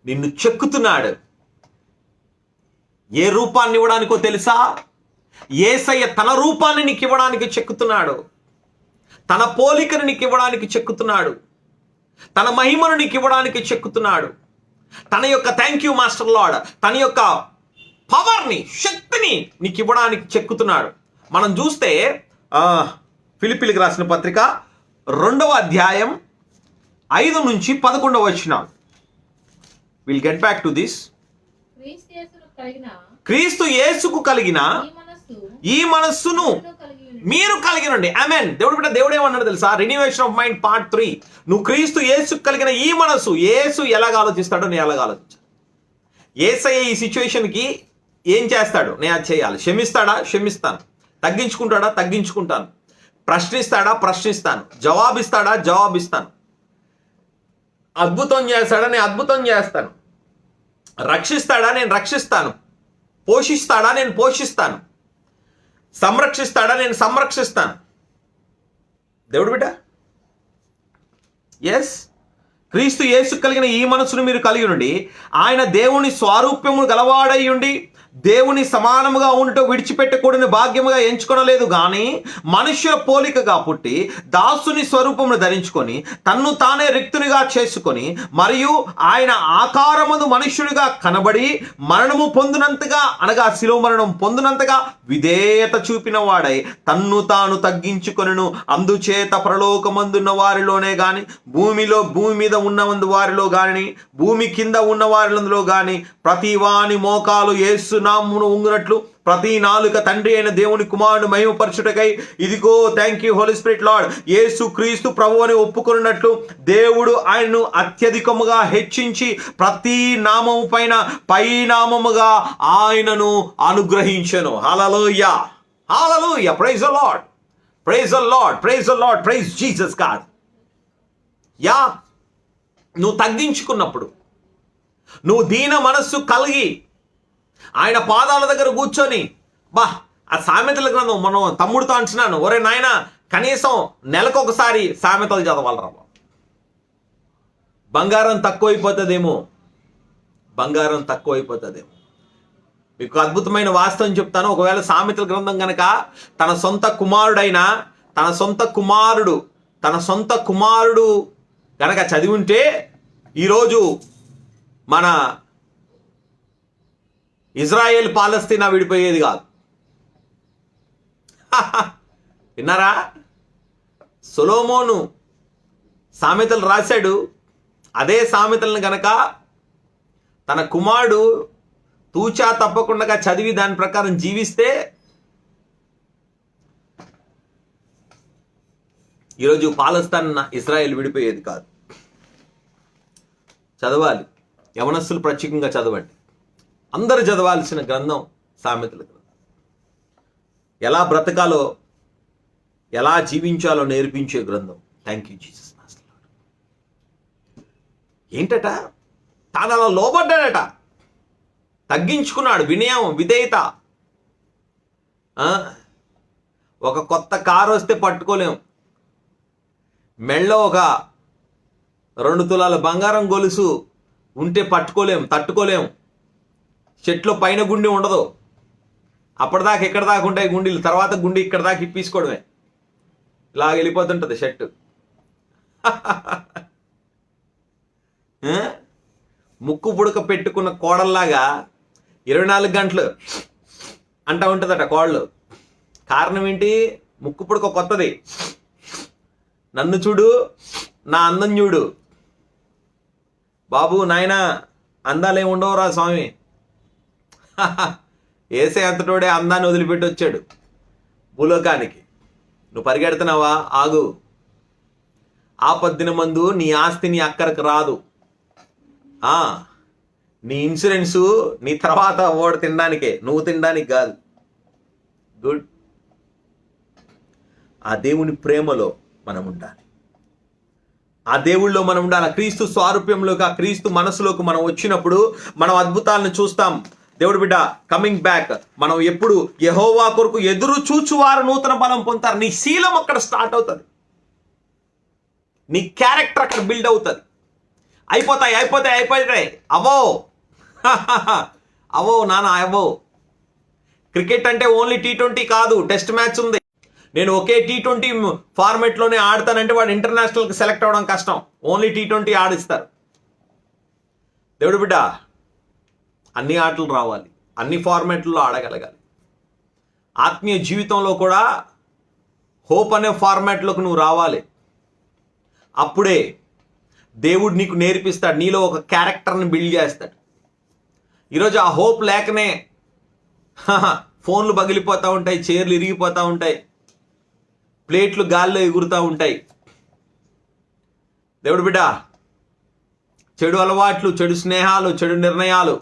నిన్ను చెక్కుతున్నాడు. ఏ రూపాన్ని ఇవ్వడానికో తెలుసా? యేసయ్య తన రూపాన్ని నీకు ఇవ్వడానికి చెక్కుతున్నాడు, తన పోలికను నీకు ఇవ్వడానికి చెక్కుతున్నాడు, తన మహిమను నీకు ఇవ్వడానికి చెక్కుతున్నాడు, తన యొక్క థ్యాంక్ యూ మాస్టర్ లార్డ్, తన యొక్క పవర్ని, శక్తిని నీకు ఇవ్వడానికి చెక్కుతున్నాడు. మనం చూస్తే ఫిలిప్పీలకు రాసిన పత్రిక 2వ అధ్యాయం 5 నుంచి 11 వచనాలు. Will get back to this. క్రీస్తు యేసుకు కలిగిన ఈ మనస్సును మీరు కలిగి ఉండండి. ఆమేన్. దేవుడు ఏమన్నాడు తెలుసా? Renovation of mind part 3. నువ్వు క్రీస్తు యేసుకు కలిగిన ఈ మనస్సు. యేసు ఎలాగ ఆలోచిస్తాడో నేను ఎలాగ ఆలోచించాను. యేసయ్య ఈ సిచ్యువేషన్కి ఏం చేస్తాడు? నేను అది చేయాలి. క్షమిస్తాడా? క్షమిస్తాను. తగ్గించుకుంటాడా? తగ్గించుకుంటాను. ప్రశ్నిస్తాడా? ప్రశ్నిస్తాను. జవాబిస్తాడా? జవాబిస్తాను. అద్భుతం చేస్తాడా? నేను అద్భుతం చేస్తాను. రక్షిస్తాడా? నేను రక్షిస్తాను. పోషిస్తాడా? నేను పోషిస్తాను. సంరక్షిస్తాడా? నేను సంరక్షిస్తాను. దేవుడు బిడ్డ, ఎస్, క్రీస్తు యేసు కలిగిన ఈ మనసును మీరు కలిగి ఉండి, ఆయన దేవుని స్వారూప్యము గలవాడై ఉండి దేవుని సమానముగా ఉండటం విడిచిపెట్టకూడని భాగ్యముగా ఎంచుకొనలేదు, కానీ మనుష్యుల పోలికగా పుట్టి దాసుని స్వరూపమును ధరించుకొని తన్ను తానే రిక్తునిగా చేసుకొని మరియు ఆయన ఆకారమును మనుష్యుడిగా కనబడి మరణము పొందినంతగా, అనగా శిలువ మరణం పొందినంతగా విధేయత చూపిన వాడై తన్ను తాను తగ్గించుకొనెను. అందుచేత పరలోకమందున్న వారిలోనే గాని, భూమి మీద ఉన్న వారిలో గాని, భూమి కింద ఉన్న వారిలో గాని ప్రతి వాని మోకాలు యేసు నామమును ఉంగునట్లు ప్రతి నాలుక తండ్రి అయిన దేవుని కుమారుని మహిమపరచుటకై ఇదిగో thank you Holi spirit Lord Yesu Kristu ప్రభువు అని ఒప్పుకొనున్నట్లు దేవుడు ఆయనను అత్యధికముగా హెచ్చించి ప్రతి నామము పైన పై నామముగా ఆయనను అనుగ్రహించెను. హల్లెలూయా, హల్లెలూయా, praise the Lord, praise the Lord, praise the Lord, praise Jesus God. యా, నువ్వు తగ్గించుకున్నప్పుడు, నువ్వు దీన మనస్సు కలిగి ఆయన పాదాల దగ్గర కూర్చొని, ఆ సామెతల గ్రంథం మనం తమ్ముడితో అంటున్నాను, ఒరే నాయన కనీసం నెలకొకసారి సామెతలు చదవాలరా. బంగారం తక్కువైపోతుందేమో, బంగారం తక్కువైపోతుందేమో. మీకు అద్భుతమైన వాస్తవం చెప్తాను. ఒకవేళ సామెతల గ్రంథం కనుక తన సొంత కుమారుడు కనుక చదివి ఉంటే ఈరోజు మన ఇజ్రాయేల్ పాలస్తీనా విడిపోయేది కాదు. విన్నారా? సొలొమోను సామెతలు రాశాడు. అదే సామెతలను గనక తన కుమారుడు తూచా తప్పకుండా చదివి దాని ప్రకారం జీవిస్తే ఈరోజు పాలస్తీన్ ఇజ్రాయేల్ విడిపోయేది కాదు. చదవాలి, యవనస్తులు ప్రత్యేకంగా చదవండి. అందరు చదవాల్సిన గ్రంథం సామెతల గ్రంథం. ఎలా బ్రతకాలో, ఎలా జీవించాలో నేర్పించే గ్రంథం. Thank you Jesus. ఏంటట? తాను అలా లోబడ్డాడట, తగ్గించుకున్నాడు. వినయం, విధేయత. ఒక కొత్త కారు వస్తే పట్టుకోలేం, మెళ్ళో ఒక 2 తులాల బంగారం గొలుసు ఉంటే పట్టుకోలేం, తట్టుకోలేం. చెట్లో పైన గుండి ఉండదు, అప్పటిదాకా ఎక్కడ దాకా ఉంటాయి గుండీలు, తర్వాత గుండి ఇక్కడ దాకా ఇప్పీసుకోవడమే. ఇలా వెళ్ళిపోతుంటుంది షర్టు. ముక్కు పుడక పెట్టుకున్న కోడల్లాగా 24 గంటలు అంటా ఉంటుందట కోళ్ళు. కారణం ఏంటి? ముక్కు పుడక కొత్తది. నన్ను చూడు, నా అందం చూడు. బాబు నాయనా అందాలు ఏమి ఉండవురా స్వామి. ఏసే అంతటోడే అందాన్ని వదిలిపెట్టి వచ్చాడు భూలోకానికి. నువ్వు పరిగెడుతున్నావా? ఆగు. ఆపద్దినమందు నీ ఆస్తి నీ అక్కరకు రాదు. నీ ఇన్సూరెన్సు నీ తర్వాత ఓడి తినడానికే, నువ్వు తినడానికి కాదు. గుడ్. ఆ దేవుని ప్రేమలో మనం ఉండాలి, ఆ దేవుళ్ళలో మనం ఉండాలి. క్రీస్తు స్వారూప్యంలోకి, ఆ క్రీస్తు మనసులోకి మనం వచ్చినప్పుడు మనం అద్భుతాలను చూస్తాం. దేవుడు బిడ్డ కమింగ్ బ్యాక్. మనం ఎప్పుడు యెహోవా కొరకు ఎదురు చూచువారు నూతన బలం పొందుతారు. నీ శీలం అక్కడ స్టార్ట్ అవుతుంది, నీ క్యారెక్టర్ అక్కడ బిల్డ్ అవుతుంది. అయిపోతాయి అవో అవో నాన్న అవో. క్రికెట్ అంటే ఓన్లీ T20 కాదు, టెస్ట్ మ్యాచ్ ఉంది. నేను ఒకే T20 ఫార్మెట్లోనే ఆడతానంటే వాడు ఇంటర్నేషనల్కి సెలెక్ట్ అవ్వడం కష్టం. Only T20 ఆడిస్తారు. దేవుడు బిడ్డ అన్ని ఆటలు రావాలి, అన్ని ఫార్మాట్లో ఆడగలగాలి. ఆత్మీయ జీవితంలో కూడా హోప్ అనే ఫార్మాట్లోకి నువ్వు రావాలి. అప్పుడే దేవుడు నీకు నేర్పిస్తాడు, నీలో ఒక క్యారెక్టర్ని బిల్డ్ చేస్తాడు. ఈరోజు ఆ హోప్ లేకనే ఫోన్లు పగిలిపోతూ ఉంటాయి, చైర్లు ఇరిగిపోతూ ఉంటాయి, ప్లేట్లు గాల్లో ఎగురుతూ ఉంటాయి. దేవుడు బిడ్డ చెడు అలవాట్లు, చెడు స్నేహాలు, చెడు నిర్ణయాలు.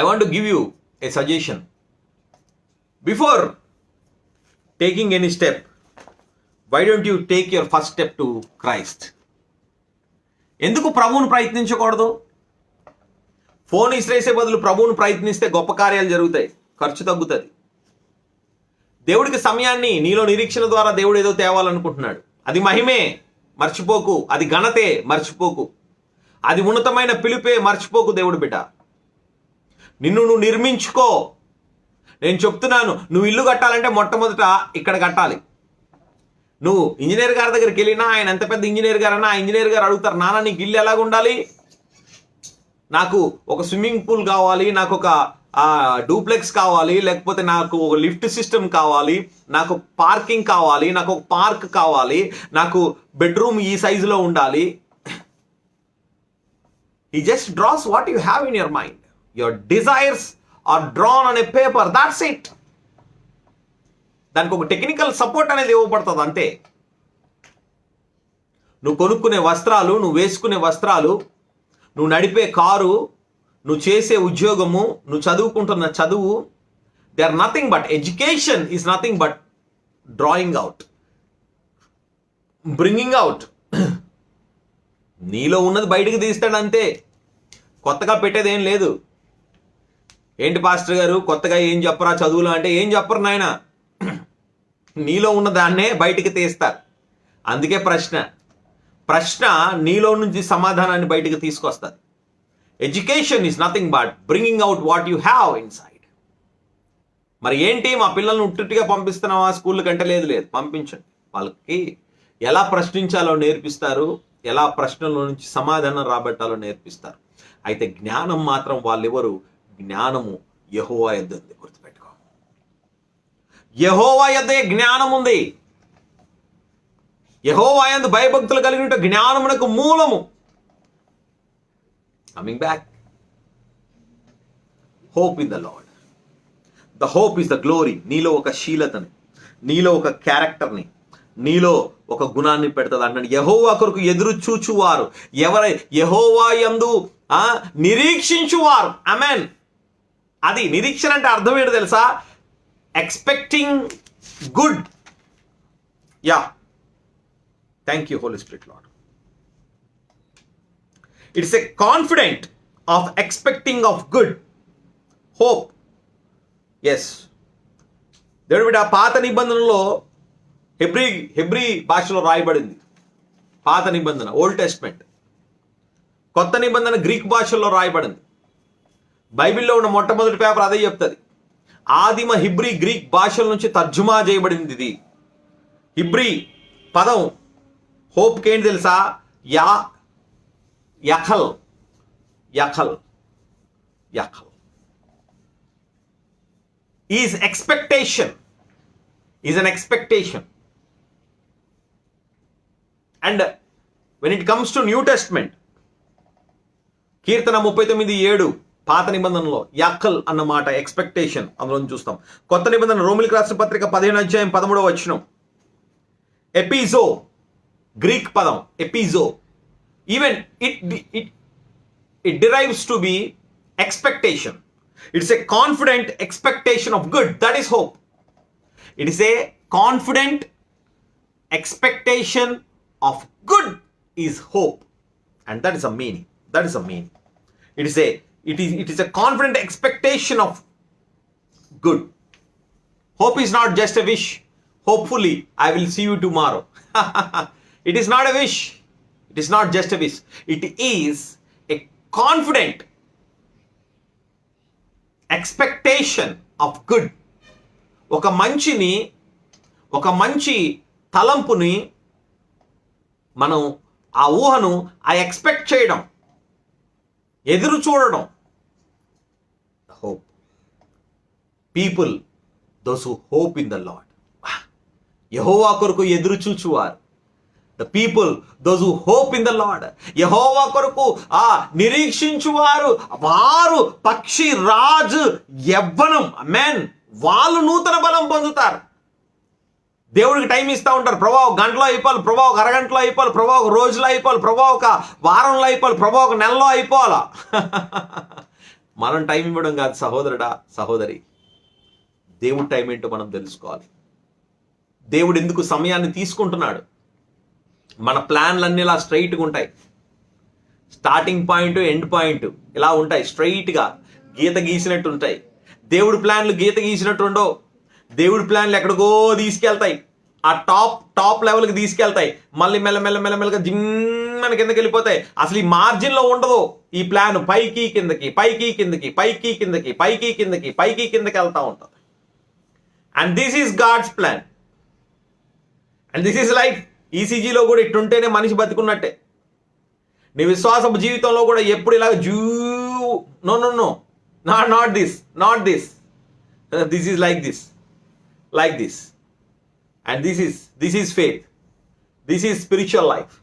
I want to give you a suggestion. Before taking any step, why don't you take your first step to Christ? ఎందుకు ప్రభువును ప్రయత్నించకూడదు? ఫోన్ ఇసిరేసే బదులు ప్రభువును ప్రయత్నిస్తే గొప్ప కార్యాలు జరుగుతాయి, ఖర్చు తగ్గుతుంది. దేవుడికి సమయాన్ని, నీలో నిరీక్షణ ద్వారా దేవుడు ఏదో తేవాలనుకుంటున్నాడు. అది మహిమే, మర్చిపోకు. అది ఘనతే, మర్చిపోకు. అది ఉన్నతమైన పిలుపే, మర్చిపోకు. దేవుడు బిడ్డ నిన్ను నువ్వు నిర్మించుకో. నేను చెప్తున్నాను, నువ్వు ఇల్లు కట్టాలంటే మొట్టమొదట ఇక్కడ కట్టాలి. నువ్వు ఇంజనీర్ గారి దగ్గరికి వెళ్ళినా, ఆయన ఎంత పెద్ద ఇంజనీర్ గారన్నా, ఆ ఇంజనీర్ గారు అడుగుతారు, నాన్న నీకు ఇల్లు ఎలాగ ఉండాలి? నాకు ఒక స్విమ్మింగ్ పూల్ కావాలి, నాకు ఒక డూప్లెక్స్ కావాలి, లేకపోతే నాకు ఒక లిఫ్ట్ సిస్టమ్ కావాలి, నాకు పార్కింగ్ కావాలి, నాకు ఒక పార్క్ కావాలి, నాకు బెడ్రూమ్ ఈ సైజులో ఉండాలి. He just draws what you have in your mind. Your desires are drawn on a paper. That's it. దానికి ఒక టెక్నికల్ సపోర్ట్ అనేది ఇవ్వబడుతుంది అంతే. నువ్వు కొనుక్కునే వస్త్రాలు, నువ్వు వేసుకునే వస్త్రాలు, నువ్వు నడిపే కారు, నువ్వు చేసే ఉద్యోగము, నువ్వు చదువుకుంటున్న చదువు, they are nothing but, education is nothing but drawing out, bringing out. నీలో ఉన్నది బయటకు తీస్తాడు అంతే, కొత్తగా పెట్టేది ఏం లేదు. ఏంటి పాస్టర్ గారు కొత్తగా ఏం చెప్పరా చదువులో అంటే, ఏం చెప్పరు నాయన, నీలో ఉన్న దాన్నే బయటికి తీస్తారు. అందుకే ప్రశ్న నీలో నుంచి సమాధానాన్ని బయటికి తీసుకొస్తుంది. Education is nothing but bringing out what you have inside. మరి ఏంటి, మా పిల్లల్ని ఉట్టుగా పంపిస్తున్నావా స్కూల్ కంటే? లేదు, పంపించండి. వాళ్ళకి ఎలా ప్రశ్నించాలో నేర్పిస్తారు, ఎలా ప్రశ్నల నుంచి సమాధానం రాబట్టాలో నేర్పిస్తారు. అయితే జ్ఞానం మాత్రం వాళ్ళెవరు? జ్ఞానము యెహోవా యొద్ద ఉంది. గుర్తుపెట్టుకో, యెహోవా యొద్దే జ్ఞానం ఉంది. యెహోవా యందు భయభక్తులు కలిగిన జ్ఞానమునకు మూలము. Coming back, hope in the lord. The hope is the glory. నీలో ఒక శీలతని, నీలో ఒక క్యారెక్టర్ని, నీలో ఒక గుణాన్ని పెడుతుంది అన్నాడు. యెహోవా కొరకు ఎదురు చూచువారు, యెహోవా యందు నిరీక్షించువారు. ఆమేన్. అది నిరీక్షణ అంటే అర్థం ఏంటో తెలుసా? Expecting good. Yeah, thank you Holi spirit Lord. It's a confident of expecting of good hope. Yes, దేవుడి బిడ్డ పాత నిబంధనలో హెబ్రీ భాషలో రాయబడింది. పాత నిబంధన ఓల్డ్ టెస్ట్మెంట్. కొత్త నిబంధన గ్రీక్ భాషలో రాయబడింది. బైబిల్లో ఉన్న మొట్టమొదటి పేపర్ అదే చెప్తుంది. ఆదిమ హిబ్రీ గ్రీక్ భాషల నుంచి తర్జుమా చేయబడింది ఇది. హిబ్రీ పదం హోప్కి ఏంటి తెలుసా? యఖల్. Is expectation, is an expectation. And when it comes to New Testament, కీర్తన 39:7 పాత నిబంధనలో యాక్కల్ అన్నమాట ఎక్స్పెక్టేషన్ అందులో చూస్తాం. కొత్త నిబంధన రోమిలికి రాసిన పత్రిక 15:13 ఎపిజో, గ్రీక్ పదం ఎపిజో, even it derives to be expectation. It's a confident expectation of good. That is hope. It is a confident expectation of good is hope, and that is a meaning. That is a meaning. It is a confident expectation of good. Hope is not just a wish. Hopefully, I will see you tomorrow. It is not a wish. It is not just a wish. It is a confident expectation of good. ఒక మంచి తలంపుని మనం ఆ ఊహను expect చేయడం, ఎదురు చూడడం. Hope. People those who hope in the Lord. యెహోవా కొరకు ఎదురు చూచువారు. The people, those who hope in the Lord, యెహోవా కొరకు నిరీక్షించువారు, వారు పక్షి రాజు యవ్వనం, ఆమేన్, వాళ్ళు నూతన బలం పొందుతారు. దేవుడికి టైం ఇస్తూ ఉంటారు. ప్రభా ఒక గంటలో అయిపోవాలి, ప్రభా ఒక అరగంటలో అయిపోవాలి, ప్రభా ఒక రోజులో అయిపోవాలి, ప్రభా ఒక వారంలో అయిపోవాలి, ప్రభా ఒక నెలలో అయిపోవాలా. మనం టైం ఇవ్వడం కాదు సహోదరుడా, సహోదరి. దేవుడి టైం ఏంటో మనం తెలుసుకోవాలి. దేవుడు ఎందుకు సమయాన్ని తీసుకుంటున్నాడు? మన ప్లాన్లన్నీ ఇలా స్ట్రైట్గా ఉంటాయి. స్టార్టింగ్ పాయింట్, ఎండ్ పాయింట్ ఇలా ఉంటాయి, స్ట్రైట్గా గీత గీసినట్టు ఉంటాయి. దేవుడి ప్లాన్లు గీత గీసినట్టు ఉండవు. దేవుడి ప్లాన్లు ఎక్కడికో తీసుకెళ్తాయి, ఆ టాప్ లెవెల్కి తీసుకెళ్తాయి, మళ్ళీ మెల్లమెల్లగా జిమ్మని కిందకి వెళ్ళిపోతాయి. అసలు ఈ మార్జిన్లో ఉండదు ఈ ప్లాన్. పైకి కిందకి, పైకి కిందకి, పైకి కిందకి, పైకి కిందకి, పైకి కిందకి వెళ్తూ ఉంటుంది. And this is God's plan, and this is life. ఈసీజీలో కూడా ఇట్టుంటేనే మనిషి బతుకున్నట్టే. నీ విశ్వాసపు జీవితంలో కూడా ఎప్పుడు ఇలా no not this this is like this and this is faith, this is spiritual life.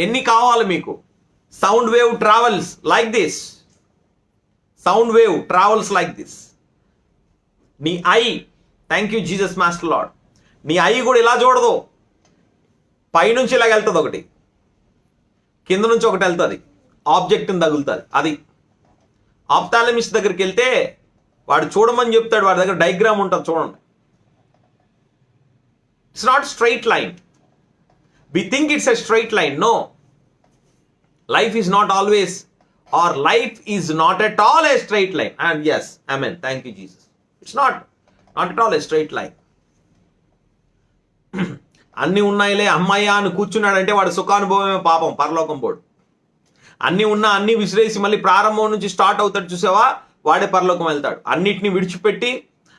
ఎన్ని కావాలి మీకు? Sound wave travels like this. Sound wave travels like this. నీ eye, thank you Jesus master Lord, నీ eye కూడా ఇలా చూడదు. పైనుంచి ఇలాగ వెళ్తుంది ఒకటి, కింద నుంచి ఒకటి వెళ్తుంది, ఆబ్జెక్ట్ని తగులుతుంది. అది ఆప్థాలమిస్ట్ దగ్గరికి వెళ్తే వాడు చూడమని చెప్తాడు, వాడి దగ్గర డయాగ్రామ్ ఉంటుంది చూడండి. It's not straight line. We think it's a straight line. No, life is not always, or life is not at all a straight line. And yes, amen, thank you Jesus. It's not at all a straight line. అన్నీ ఉన్నాయిలే అమ్మాయ్యా అని కూర్చున్నాడంటే వాడు సుఖానుభవమే, పాపం పరలోకం పోడు. అన్నీ ఉన్నా అన్నీ విసిరేసి మళ్ళీ ప్రారంభం నుంచి స్టార్ట్ అవుతాడు చూసావా, వాడే పరలోకం వెళ్తాడు. అన్నిటినీ విడిచిపెట్టి,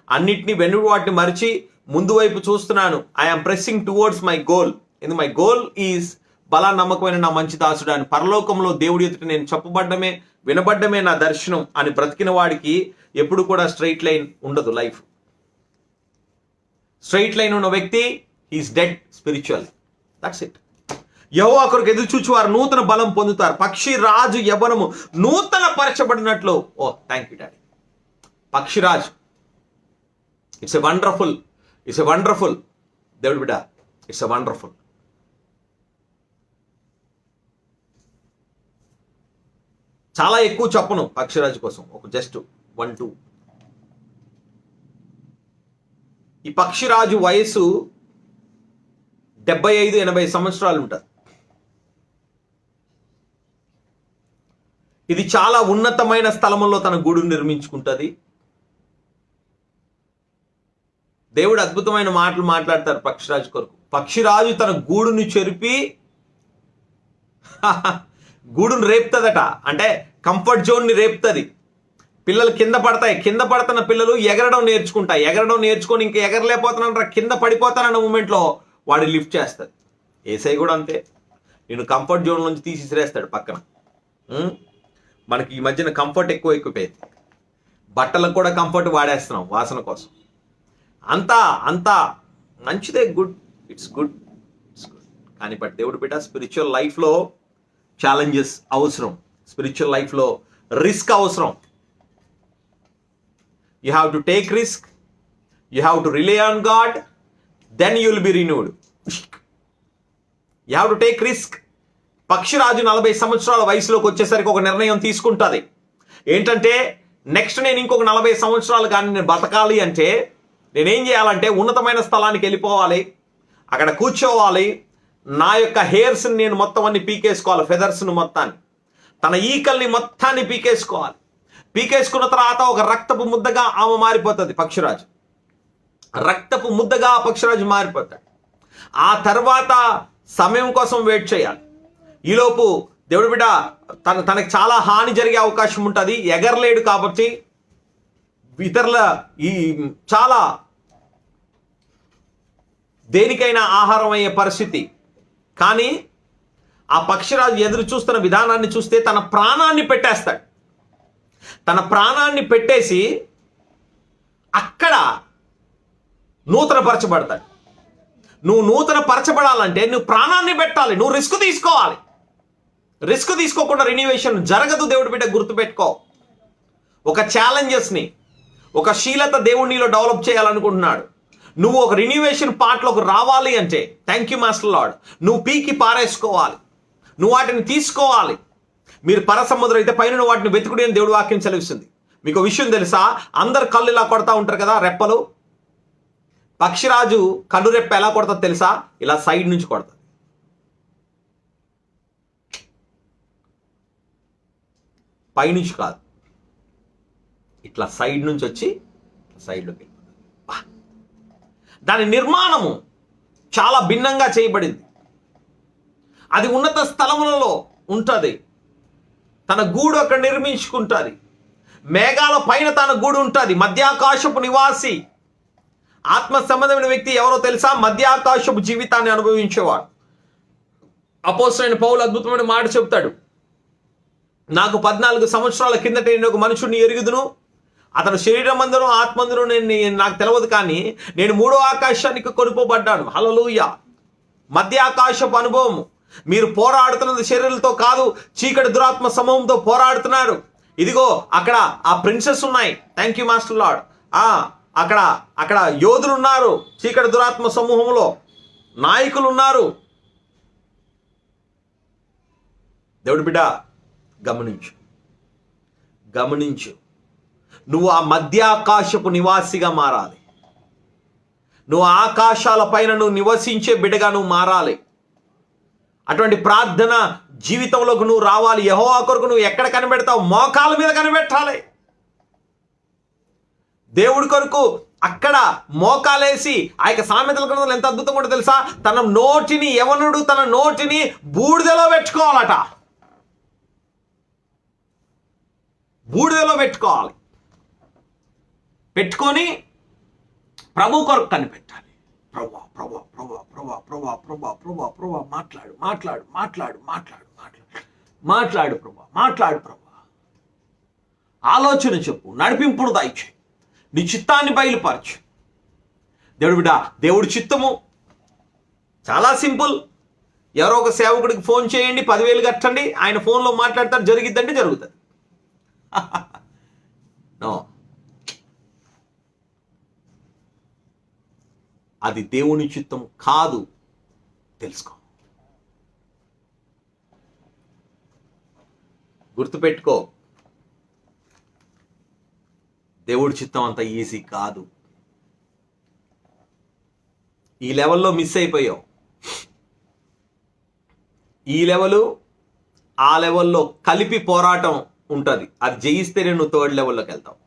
అన్నిటినీ వెన్నుడు వాటిని మరిచి ముందు వైపు చూస్తున్నాను. I'm pressing towards my goal. ఎందుకు మై గోల్ ఈజ్ బలా నమ్మకమైన నా మంచి దాసుడు అని పరలోకంలో దేవుడి ఎదుట నేను చెప్పబడ్డమే, వినబడ్డమే నా దర్శనం అని బ్రతికిన వాడికి ఎప్పుడు కూడా స్ట్రైట్ లైన్ ఉండదు లైఫ్. స్ట్రైట్ లైన్ ఉన్న వ్యక్తి is dead spiritual. That's it. యెహోవా కొరకు ఎదురు చూచువారు నూతన బలం పొందుతారు. పక్షి రాజు యవ్వనము నూతన పరచబడినట్లు. ఓ థ్యాంక్ యూ డాడీ. పక్షిరాజు, ఇట్స్ ఎ వండర్ఫుల్ దేవుడు బిడ్డ, ఇట్స్ ఎ వండర్ఫుల్. చాలా ఎక్కువ చెప్పను పక్షిరాజు కోసం, ఒక జస్ట్ 1-2. ఈ పక్షిరాజు వయసు 75-80 సంవత్సరాలు ఉంటుంది. ఇది చాలా ఉన్నతమైన స్థలములో తన గూడు నిర్మించుకుంటుంది. దేవుడు అద్భుతమైన మాటలు మాట్లాడతారు పక్షిరాజు కొరకు. పక్షిరాజు తన గూడుని చెరిపి గూడును రేపుతుందట, అంటే కంఫర్ట్ జోన్ని రేపుతుంది. పిల్లలు కింద పడతాయి, కింద పడుతున్న పిల్లలు ఎగరడం నేర్చుకుంటాయి. ఎగరడం నేర్చుకొని ఇంకా ఎగరలేకపోతున్నారా, కింద పడిపోతానన్న మూమెంట్లో వాడు లిఫ్ట్ చేస్తాడు. ఏసై కూడా అంతే, నేను కంఫర్ట్ జోన్ నుంచి తీసి విసిరేస్తాడు పక్కన. మనకి ఈ మధ్యన కంఫర్ట్ ఎక్కువైపోయింది, బట్టలకు కూడా కంఫర్ట్ వాడేస్తున్నాం వాసన కోసం. అంతా మంచిదే, గుడ్, ఇట్స్ గుడ్. కానీ బట్ దేవుడు బిడ్డ స్పిరిచువల్ లైఫ్లో ఛాలెంజెస్ అవసరం, స్పిరిచువల్ లైఫ్లో రిస్క్ అవసరం. You have to take risk, you have to rely on God, then you will be renewed. You have to take risk. పక్షిరాజు 40 సంవత్సరాల వయసులోకి వచ్చేసరికి ఒక నిర్ణయం తీసుకుంటుంది. ఏంటంటే నెక్స్ట్ నేను ఇంకొక 40 సంవత్సరాలు కానీ నేను బతకాలి అంటే నేనేం చేయాలంటే ఉన్నతమైన స్థలానికి వెళ్ళిపోవాలి, అక్కడ కూర్చోవాలి, నా యొక్క హెయిర్స్ని నేను మొత్తం అన్ని పీకేసుకోవాలి, ఫెదర్స్ని మొత్తాన్ని, తన ఈకల్ని మొత్తాన్ని పీకేసుకోవాలి. పీకేసుకున్న తర్వాత ఒక రక్తపు ముద్దగా ఆమె మారిపోతుంది. పక్షిరాజు రక్తపు ముద్దగా పక్షిరాజు మారిపోతాడు. ఆ తర్వాత సమయం కోసం వెయిట్ చేయాలి. ఈలోపు దేవుడి బిడ్డ తనకి చాలా హాని జరిగే అవకాశం ఉంటుంది. ఎగరలేడు కాబట్టి ఇతరుల ఈ చాలా దేనికైనా ఆహారం అయ్యే పరిస్థితి. కానీ ఆ పక్షిరాజు ఎదురు చూస్తున్న విధానాన్ని చూస్తే తన ప్రాణాన్ని పెట్టేస్తాడు. తన ప్రాణాన్ని పెట్టేసి అక్కడ నూతనపరచబడతాడు. నువ్వు నూతన పరచబడాలంటే నువ్వు ప్రాణాన్ని పెట్టాలి, నువ్వు రిస్క్ తీసుకోవాలి. రిస్క్ తీసుకోకుండా రిన్యూవేషన్ జరగదు. దేవుడి బిడ్డ గుర్తుపెట్టుకో. ఒక ఛాలెంజెస్ని, ఒక శీలత దేవుడినిలో డెవలప్ చేయాలనుకుంటున్నాడు. నువ్వు ఒక రిన్యూవేషన్ పార్ట్లోకి రావాలి అంటే థ్యాంక్ యూ మాస్టర్ లార్డ్, నువ్వు పీకి పారేసుకోవాలి, నువ్వు వాటిని తీసుకోవాలి. మీరు పరసముద్రం అయితే పైన వాటిని వెతుకుడి అని దేవుడు వాక్యం సెలవిస్తుంది. మీకు విషయం తెలుసా, అందరు కళ్ళు ఇలా కొడతా ఉంటారు కదా రెప్పలు. పక్షిరాజు కళ్ళు రెప్ప ఎలా కొడతాది తెలుసా? ఇలా సైడ్ నుంచి కొడతాది. పైనుంచి కాదు, ఇట్లా సైడ్ నుంచి వచ్చి సైడ్లోకి వెళ్ళిపోతుంది. దాని నిర్మాణము చాలా భిన్నంగా చేయబడింది. అది ఉన్నత స్థలములలో ఉంటుంది. తన గూడు అక్కడ నిర్మించుకుంటుంది. మేఘాల పైన తన గూడు ఉంటుంది. మధ్యాకాశపు నివాసి. ఆత్మ సంబంధమైన వ్యక్తి ఎవరో తెలుసా? మధ్యాకాశపు జీవితాన్ని అనుభవించేవాడు. అపోస్తలుడైన పౌలు అద్భుతమైన మాట చెప్తాడు. నాకు 14 సంవత్సరాల కిందట నేను ఒక మనుషుడిని ఎరుగుదును, అతను శరీరమందును ఆత్మందును నాకు తెలియదు, కానీ నేను 3వ ఆకాశానికి కొనుపోబడ్డాను. హల్లెలూయా. మధ్య ఆకాశపు అనుభవం. మీరు పోరాడుతున్నది శరీరంతో కాదు, చీకటి దురాత్మ సమూహంతో పోరాడుతున్నారు. ఇదిగో అక్కడ ఆ ప్రిన్సెస్ ఉన్నాయి. Thank you master lord. అక్కడ యోధులు ఉన్నారు. చీకటి దురాత్మ సమూహంలో నాయకులు ఉన్నారు. దేవుడి బిడ్డ గమనించు. నువ్వు ఆ మధ్యాకాశపు నివాసిగా మారాలి. నువ్వు ఆకాశాల పైన నువ్వు నివసించే బిడ్డగా నువ్వు మారాలి. అటువంటి ప్రార్థన జీవితంలోకి నువ్వు రావాలి. యెహోవా కొరకు నువ్వు ఎక్కడ కనిపెడతావు? మోకాల మీద కనిపెట్టాలి. దేవుడి కొరకు అక్కడ మోకాలేసి, ఆ యొక్క సామెతల గ్రంథంలో ఎంత అద్భుతంగా ఉంటుందో తెలుసా? యవనుడు తన నోటిని బూడిదలో పెట్టుకోవాలట. బూడిదలో పెట్టుకోవాలి. పెట్టుకొని ప్రభు కొరకు కనిపెట్టాలి. ప్రభా ప్రభా ప్రభా ప్రభా ప్రభా ప్రభా ప్రభా ప్రభా మాట్లాడు మాట్లాడు మాట్లాడు మాట్లాడు మాట్లాడు మాట్లాడు ప్రభా మాట్లాడు ప్రభా. ఆలోచన చెప్పు, నడిపింపుడు దయచేయి, నీ చిత్తాన్ని బయలుపరచు. దేవుడి బిడ్డ, దేవుడి చిత్తము చాలా సింపుల్. ఎవరో ఒక సేవకుడికి ఫోన్ చేయండి, 10,000 కట్టండి, ఆయన ఫోన్లో మాట్లాడతారు, జరిగిద్దంటే జరుగుతుంది. నో, అది దేవుని చిత్తం కాదు. తెలుసుకో, గుర్తుపెట్టుకో. దేవుడి చిత్తం అంత ఈజీ కాదు. ఈ లెవెల్లో మిస్ అయిపోయావు. ఈ లెవెలు ఆ లెవెల్లో కలిపి పోరాటం ఉంటుంది. అది జయిస్తేనే నువ్వు 3rd లెవెల్లోకి వెళ్తావు.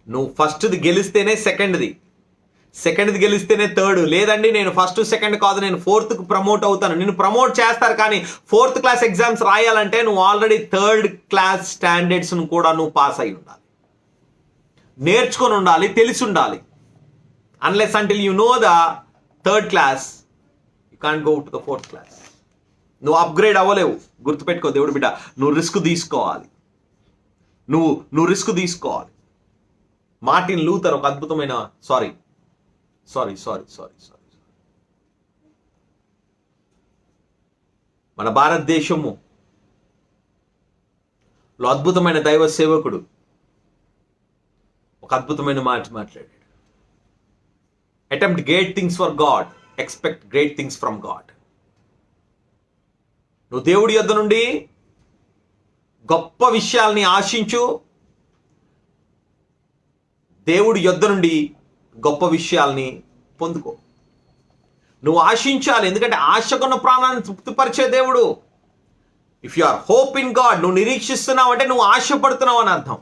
నువ్వు ఫస్ట్ది గెలిస్తేనే సెకండ్ది గెలిస్తేనే 3rd. లేదండి నేను 1st 2nd కాదు, నేను 4th ప్రమోట్ అవుతాను. నిన్ను ప్రమోట్ చేస్తారు, కానీ 4th క్లాస్ ఎగ్జామ్స్ రాయాలంటే నువ్వు ఆల్రెడీ 3rd క్లాస్ స్టాండర్డ్స్ను కూడా నువ్వు పాస్ అయి ఉండాలి, నేర్చుకొని ఉండాలి, తెలిసి ఉండాలి. Unless until you know the 3rd class you can't go to the 4th class. నువ్వు అప్గ్రేడ్ అవ్వలేవు. గుర్తుపెట్టుకో దేవుడి బిడ్డ, నువ్వు రిస్క్ తీసుకోవాలి. నువ్వు రిస్క్ తీసుకోవాలి. మార్టిన్ లూథర్ ఒక అద్భుతమైన మన భారతదేశము లో అద్భుతమైన దైవ సేవకుడు ఒక అద్భుతమైన మాట మాట్లాడాడు. Attempt great things for God, expect great things from God. నువ్వు దేవుడి యొద్ద నుండి గొప్ప విషయాల్ని ఆశించు, దేవుడి యొద్ద నుండి గొప్ప విషయాల్ని పొందుకో. నువ్వు ఆశించాలి, ఎందుకంటే ఆశకున్న ప్రాణాన్ని తృప్తిపరిచే దేవుడు. If you are hope in God, నువ్వు నిరీక్షిస్తున్నావు అంటే నువ్వు ఆశపడుతున్నావు అని అర్థం.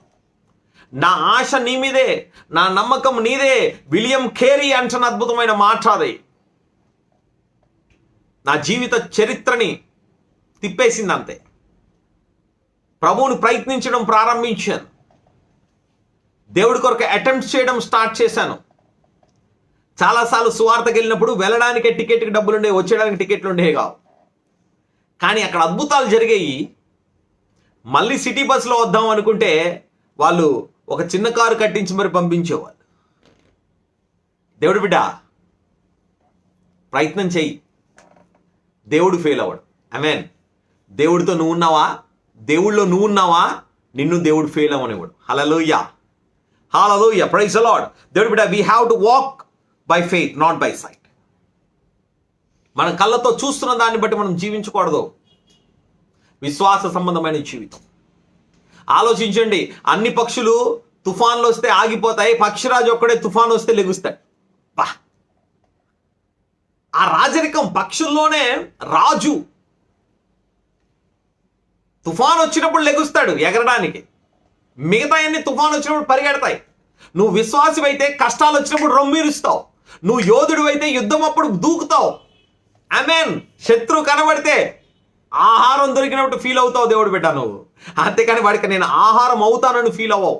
నా ఆశ నీ మీదే, నా నమ్మకం నీదే. విలియం కేరీ అంటున్న అద్భుతమైన మాట అది. నా జీవిత చరిత్రని తిప్పేసింది అంతే. ప్రభువుని ప్రయత్నించడం ప్రారంభించాను, దేవుడి కొరకు అటెంప్ట్ చేయడం స్టార్ట్ చేశాను. చాలాసార్లు సువార్తకి వెళ్ళినప్పుడు వెళ్ళడానికే టికెట్కి డబ్బులు ఉండేవి, వచ్చేయడానికి టికెట్లు ఉండేవి కావు. కానీ అక్కడ అద్భుతాలు జరిగాయి. మళ్ళీ సిటీ బస్సులో వద్దాం అనుకుంటే వాళ్ళు ఒక చిన్న కారు కట్టించి మరి పంపించేవాళ్ళు. దేవుడు బిడ్డ, ప్రయత్నం చెయ్యి, దేవుడు ఫెయిల్ అవ్వడు. ఆమేన్. దేవుడితో నువ్వు ఉన్నావా, దేవుళ్ళో నువ్వు ఉన్నావా, నిన్ను దేవుడు ఫెయిల్ అవ్వనివ్వడు. హల్లెలూయా, హల్లెలూయా, ప్రైజ్ ది లార్డ్. దేవుడు బిడ్డ, we have to walk by faith, not by sight. మన కళ్ళతో చూస్తున్న దాన్ని బట్టి మనం జీవించకూడదు. విశ్వాస సంబంధమైన జీవితం. ఆలోచించండి, అన్ని పక్షులు తుఫాన్లు వస్తే ఆగిపోతాయి, పక్షిరాజు ఒక్కడే తుఫాన్ వస్తే లెగుస్తాడు. బా, ఆ రాజరికం పక్షుల్లోనే రాజు. తుఫాన్ వచ్చినప్పుడు లెగుస్తాడు ఎగరడానికి, మిగతా అన్ని తుఫాన్ వచ్చినప్పుడు పరిగెడతాయి. నువ్వు విశ్వాసమైతే కష్టాలు వచ్చినప్పుడు రొమ్మిరుస్తావు. నువ్వు యోధుడు అయితే యుద్ధం అప్పుడు దూకుతావు. ఆమేన్. శత్రువు కనబడితే ఆహారం దొరికినప్పుడు ఫీల్ అవుతావు దేవుడు బిడ్డ నువ్వు. అంతేకాని వాడికి నేను ఆహారం అవుతానని ఫీల్ అవ్వవు.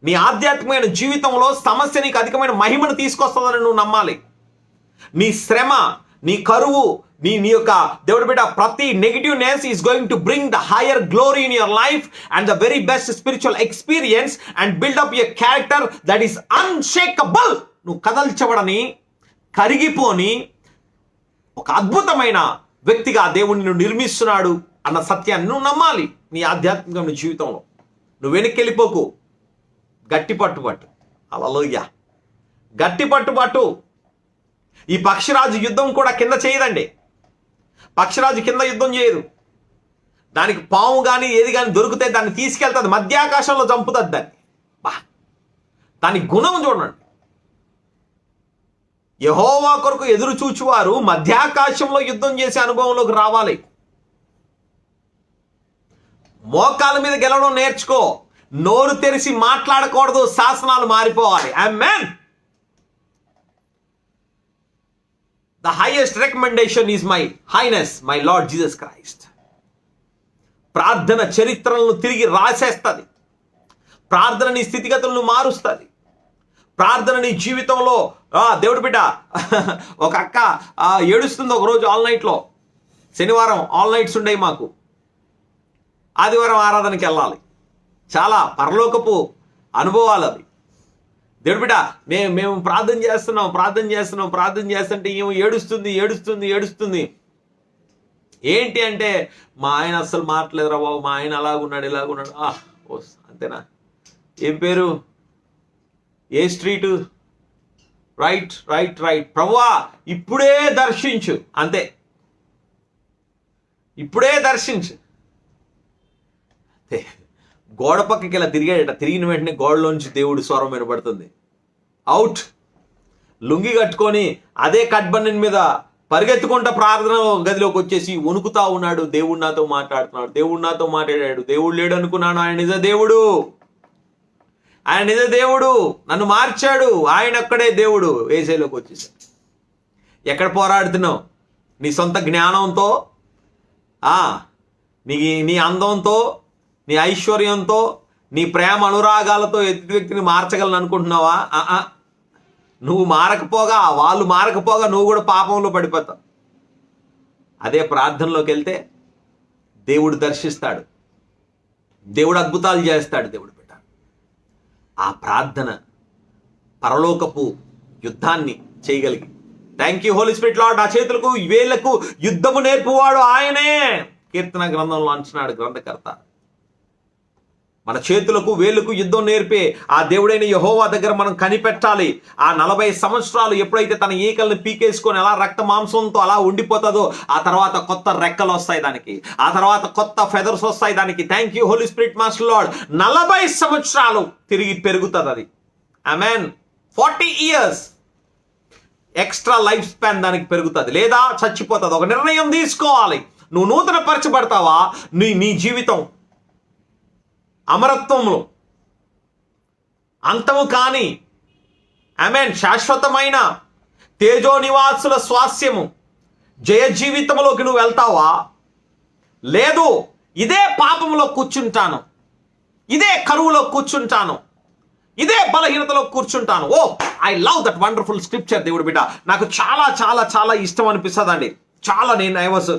నీ ఆధ్యాత్మికమైన జీవితంలో సమస్య నీకు అధికమైన మహిమను తీసుకొస్తుందని నువ్వు నమ్మాలి. నీ శ్రమ, నీ కరువు, నీ యొక్క దేవుడు బిడ్డ ప్రతి negativeness is going to bring the higher glory in your life and the very best spiritual experience and build up your character that is unshakable. నువ్వు కదల్చబడని, కరిగిపోని ఒక అద్భుతమైన వ్యక్తిగా దేవుడిని నిర్మిస్తున్నాడు అన్న సత్యాన్ని నువ్వు నమ్మాలి. నీ ఆధ్యాత్మికమైన జీవితంలో నువ్వు వెనక్కి వెళ్ళిపోకు, గట్టి పట్టుబట్టు. హల్లెలూయా, గట్టి పట్టుబట్టు. ఈ పక్షిరాజు యుద్ధం కూడా కింద చేయదండి. పక్షిరాజు కింద యుద్ధం చేయదు. దానికి పాము కానీ ఏది కానీ దొరికితే దాన్ని తీసుకెళ్తుంది, మధ్యాకాశంలో చంపుతుంది దాన్ని. బా, దాని గుణం చూడండి. యెహోవా కొరకు ఎదురు చూచువారు మధ్యాకాశంలో యుద్ధం చేసే అనుభవంలోకి రావాలి. మోకాల మీద గెలవడం నేర్చుకో. నోరు తెరిచి మాట్లాడకూడదు, శాసనాలు మారిపోవాలి. ఆమేన్. The highest recommendation is my highness, my Lord Jesus Christ. ప్రార్థన చరిత్రలను తిరిగి రాసేస్తుంది. ప్రార్థన నీ స్థితిగతులను మారుస్తుంది. ప్రార్థన నీ జీవితంలో దేవుడు బిడ్డ, ఒక అక్క ఏడుస్తుంది ఒకరోజు ఆల్ నైట్లో. శనివారం ఆల్ నైట్స్ ఉండేవి మాకు. ఆదివారం ఆరాధనకి వెళ్ళాలి. చాలా పరలోకపు అనుభవాలు అవి. దేవుడు బిడ్డ, మేము ప్రార్థన చేస్తుంటే ఏమో ఏడుస్తుంది. ఏంటి అంటే, మా ఆయన అస్సలు మాట్లాడరా బాబు, మా ఆయన అలాగున్నాడు ఇలాగున్నాడు. ఓ అంతేనా? ఏం పేరు, ఏ స్ట్రీటు, రైట్ ప్రభువా ఇప్పుడే దర్శించు. అంతే, ఇప్పుడే దర్శించు. గోడ పక్కకి ఇలా తిరిగాడట. తిరిగిన వెంటనే గోడలోంచి దేవుడి స్వరం వినబడుతుంది. అవుట్. లుంగి కట్టుకొని అదే కట్బండి మీద పరిగెత్తుకుంటా ప్రార్థన గదిలోకి వచ్చేసి వణుకుతా ఉన్నాడు. దేవుడు నాతో మాట్లాడుతున్నాడు, దేవుడు నాతో మాట్లాడాడు. దేవుడు లేడు అనుకున్నాను, ఆయన నిజ దేవుడు, ఆయన నిజ దేవుడు, నన్ను మార్చాడు, ఆయన ఒక్కడే దేవుడు. ఏసైలోకి వచ్చేసాడు. ఎక్కడ పోరాడుతున్నావు? నీ సొంత జ్ఞానంతో, నీ అందంతో, నీ ఐశ్వర్యంతో, నీ ప్రేమ అనురాగాలతో ఎదుటి వ్యక్తిని మార్చగలను అనుకుంటున్నావా? నువ్వు మారకపోగా, వాళ్ళు మారకపోగా నువ్వు కూడా పాపంలో పడిపోతావు. అదే ప్రార్థనలోకి వెళ్తే దేవుడు దర్శిస్తాడు, దేవుడు అద్భుతాలు చేస్తాడు. దేవుడు బిడ్డ, ఆ ప్రార్థన పరలోకపు యుద్ధాన్ని చేయగలిగి thank you Holi spirit Lord. నా చేతులకు వేళ్లకు యుద్ధము నేర్పువాడు ఆయనే. కీర్తన గ్రంథంలో అంటున్నాడు గ్రంథకర్త. మన చేతులకు వేలుకు యుద్ధం నేర్పే ఆ దేవుడైన యెహోవా దగ్గర మనం కనిపెట్టాలి. ఆ 40 సంవత్సరాలు ఎప్పుడైతే తన ఈకల్ని పీకేసుకొని అలా రక్త మాంసంతో అలా ఉండిపోతుందో, ఆ తర్వాత కొత్త రెక్కలు వస్తాయి దానికి, ఆ తర్వాత కొత్త ఫెదర్స్ వస్తాయి దానికి. Thank you Holi Spirit master Lord. 40 సంవత్సరాలు తిరిగి పెరుగుతుంది అది. Amen. 40 years extra life span దానికి పెరుగుతుంది, లేదా చచ్చిపోతుంది. ఒక నిర్ణయం తీసుకోవాలి. నువ్వు నూతన పరచబడతావా, నీ జీవితం అమరత్వంలో అంతము కాని ఆమేన్ శాశ్వతమైన తేజో నివాసుల స్వాస్యము జయ జీవితంలోకి నువ్వు వెళ్తావా, లేదు ఇదే పాపంలో కూర్చుంటాను, ఇదే కరువులో కూర్చుంటాను, ఇదే బలహీనతలో కూర్చుంటాను. Oh I love that wonderful scripture. దేవుడు బిడ్డ, నాకు చాలా చాలా చాలా ఇష్టం అనిపిస్తుంది అండి. చాలా నేను ఐ వాస్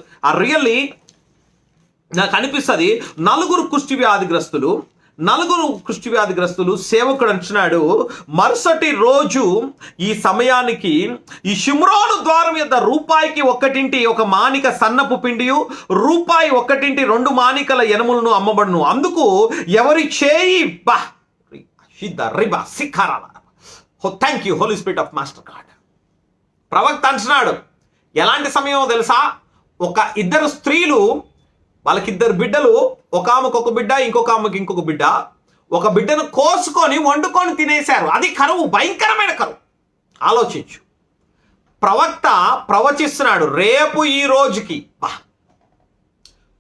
రియల్లీ నాకు అనిపిస్తుంది. 4 కుష్టి వ్యాధిగ్రస్తులు సేవకుడు అంటున్నాడు, మరుసటి రోజు ఈ సమయానికి ఈ షిమ్రోను ద్వారం యొక్క రూపాయికి 1 ఒక మానిక సన్నపు పిండియు, రూపాయి 1 2 మానికల ఎనములను అమ్మబడును. అందుకు ఎవరి చేయి thank you Holi Spirit of master God. ప్రవక్త అంటున్నాడు, ఎలాంటి సమయం తెలుసా? ఒక 2 స్త్రీలు, వాళ్ళకి 2 బిడ్డలు, ఒక ఆమెకు ఒక బిడ్డ, ఇంకొక ఆమెకి ఇంకొక బిడ్డ. ఒక బిడ్డను కోసుకొని వండుకొని తినేశారు. అది కరువు, భయంకరమైన కరువు. ఆలోచించు. ప్రవక్త ప్రవచిస్తున్నాడు, రేపు ఈ రోజుకి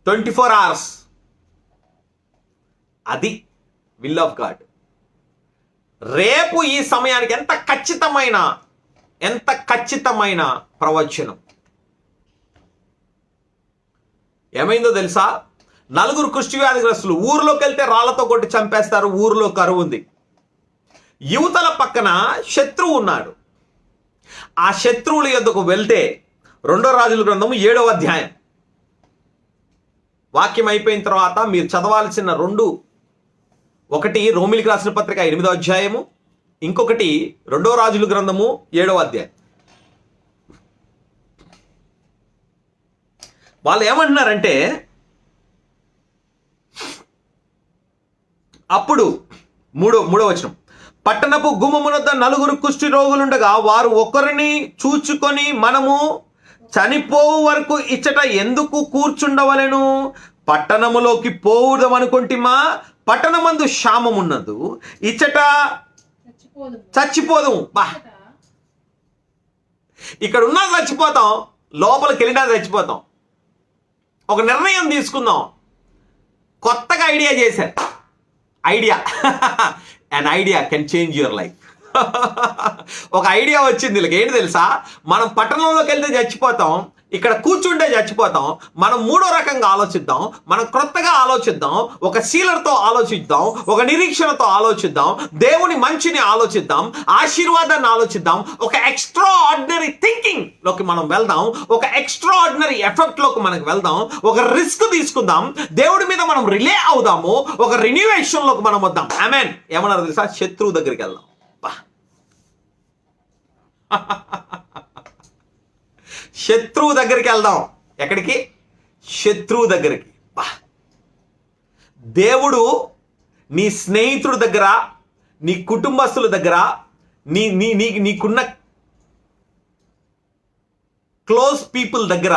24 hours. అది విల్ ఆఫ్ గాడ్. రేపు ఈ సమయానికి ఎంత ఖచ్చితమైన ప్రవచనం. ఏమైందో తెలుసా? 4 కుష్టి వ్యాధిగ్రస్తులు ఊర్లోకి వెళ్తే రాళ్లతో కొట్టి చంపేస్తారు. ఊర్లో కరువు ఉంది. యువతల పక్కన శత్రువు ఉన్నాడు. ఆ శత్రువుల యొద్దకు వెళ్తే 2 రాజుల గ్రంథము 7వ అధ్యాయం వాక్యం అయిపోయిన తర్వాత మీరు చదవాల్సిన 2, ఒకటి రోమిలికి రాసిన పత్రిక 8వ అధ్యాయము, ఇంకొకటి 2 రాజుల గ్రంథము 7వ అధ్యాయం. వాళ్ళు ఏమంటున్నారంటే, అప్పుడు మూడో వచనం, పట్టణపు గుమ్మమునొద్ద 4 కుష్టి రోగులుండగా వారు ఒకరిని చూచుకొని, మనము చనిపోవు వరకు ఇచ్చట ఎందుకు కూర్చుండవలెను? పట్టణములోకి పోవుదమనుకుంటిమా? పట్టణమందు క్షామమున్నదు, ఇచ్చట చచ్చిపోదు. ఇక్కడ ఉన్నా చచ్చిపోతాం, లోపలికి వెళ్ళినా చచ్చిపోతాం. ఒక నిర్ణయం తీసుకుందాం. కొత్తగా ఐడియా చేశారు. an idea can change your life. ఒక ఐడియా వచ్చింది వీళ్ళకి. ఏంటి తెలుసా? మనం పట్టణంలోకి వెళ్తే చచ్చిపోతాం, ఇక్కడ కూర్చుంటే చచ్చిపోతాం. మనం 3వ రకంగా ఆలోచిద్దాం. మనం క్రొత్తగా ఆలోచిద్దాం. ఒక శీలతో ఆలోచిద్దాం, ఒక నిరీక్షణతో ఆలోచిద్దాం, దేవుని మంచిని ఆలోచిద్దాం, ఆశీర్వాదాన్ని ఆలోచిద్దాం. ఒక ఎక్స్ట్రా ఆర్డినరీ థింకింగ్ లోకి మనం వెళ్దాం. ఒక ఎక్స్ట్రా ఆర్డినరీ ఎఫెక్ట్ లోకి మనకు వెళ్దాం. ఒక రిస్క్ తీసుకుందాం. దేవుడి మీద మనం రిలే అవుదాము. ఒక రిన్యూవేషన్ లోకి మనం వద్దాం. ఆమేన్. ఏమన్నారు తెలుసా? శత్రువు దగ్గరికి వెళ్దాం. శత్రువు దగ్గరికి వెళ్దాం. ఎక్కడికి? శత్రువు దగ్గరికి. దేవుడు నీ స్నేహితుడి దగ్గర, నీ కుటుంబస్తుల దగ్గర, నీకున్న క్లోజ్ పీపుల్ దగ్గర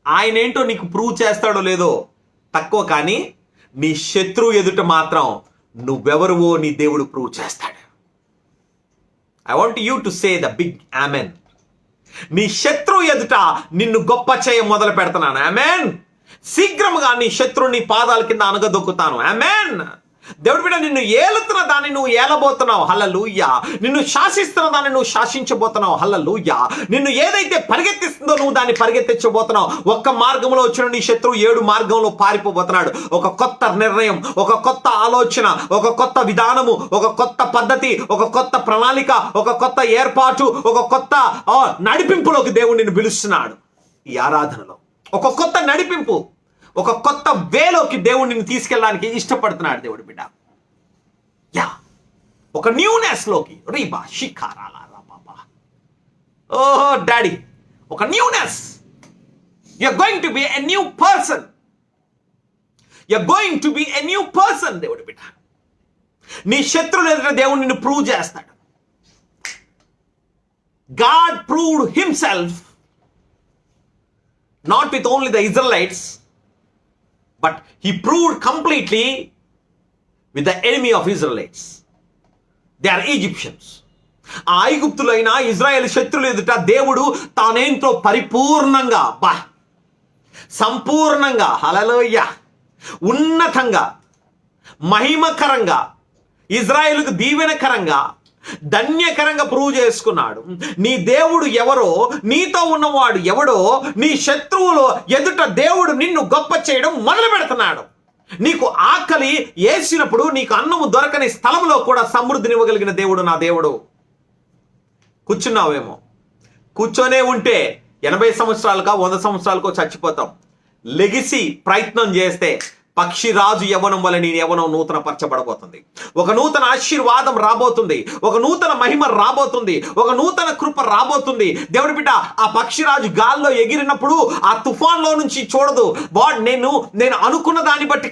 ఆయన ఏంటో నీకు ప్రూవ్ చేస్తాడో లేదో తక్కువ, కానీ నీ శత్రువు ఎదుట మాత్రం నువ్వెవరువో నీ దేవుడు ప్రూవ్ చేస్తాడు. I want you to say the big amen. నీ శత్రువు ఎదుట నిన్ను గొప్ప చేయ మొదలు పెడుతున్నాను. ఆమేన్. శీఘ్రముగా నీ శత్రువుని పాదాల కింద అనగదొక్కుతాను. ఆమేన్. దేవుడి బిడ్డ, నిన్ను ఏలుతున్న దాన్ని నువ్వు ఏలబోతున్నావు. హల్లెలూయా. నిన్ను శాసిస్తున్న దాన్ని నువ్వు శాసించబోతున్నావు. హల్లెలూయా. నిన్ను ఏదైతే పరిగెత్తిస్తుందో నువ్వు దాన్ని పరిగెత్తించబోతున్నావు. ఒక్క మార్గంలో వచ్చిన నీ శత్రువు 7 మార్గంలో పారిపోబోతున్నాడు. ఒక కొత్త నిర్ణయం, ఒక కొత్త ఆలోచన, ఒక కొత్త విధానము, ఒక కొత్త పద్ధతి, ఒక కొత్త ప్రణాళిక, ఒక కొత్త ఏర్పాటు, ఒక కొత్త నడిపింపులోకి దేవుడు నిన్ను పిలుస్తున్నాడు. ఈ ఆరాధనలో ఒక కొత్త నడిపింపు, ఒక కొత్త వేలోకి దేవుడు నిన్ను తీసుకెళ్ళడానికి ఇష్టపడుతున్నాడు దేవుడు బిడ్డ. యా, ఒక న్యూనెస్ లోకి. రీబా షిఖారాలా బాబా. ఓహో డాడీ, ఒక newness. You're going to be a new person. You're going to be a new person, దేవుడి బిడ్డ. నీ శత్రువులు ఎదుట దేవుడు నిన్ను ప్రూవ్ చేస్తాడు. God proved himself not with only the Israelites, but he proved completely with the enemy of Israelites. They are Egyptians. ఆ ఐగుప్తులైన Israel శత్రువుల ఎదుట దేవుడు తానేంతో పరిపూర్ణంగా, సంపూర్ణంగా, హల్లెలూయా, ఉన్నతంగా, మహిమకరంగా, ఇజ్రాయేలుకు దీవెనకరంగా, ధన్యకరంగా ప్రూవ్ చేసుకున్నాడు. నీ దేవుడు ఎవరో, నీతో ఉన్నవాడు ఎవడో, నీ శత్రువులు ఎదుట దేవుడు నిన్ను గొప్ప చేయడం మొదలు పెడుతున్నాడు. నీకు ఆకలి వేసినప్పుడు నీకు అన్నము దొరకని స్థలంలో కూడా సమృద్ధినివ్వగలిగిన దేవుడు నా దేవుడు. కూర్చున్నావేమో, కూర్చొనే ఉంటే 80 సంవత్సరాలుగా 100 సంవత్సరాలకో చచ్చిపోతాం. లెగిసి ప్రయత్నం చేస్తే పక్షిరాజు యవ్వనం వల్ల నీ యవ్వనం నూతన పరచబడబోతుంది. ఒక నూతన ఆశీర్వాదం రాబోతుంది, ఒక నూతన మహిమ రాబోతుంది, ఒక నూతన కృప రాబోతుంది. దేవుడి బిడ్డ, ఆ పక్షిరాజు గాల్లో ఎగిరినప్పుడు ఆ తుఫాన్లో నుంచి చూడదు. నేను అనుకున్న దాన్ని బట్టి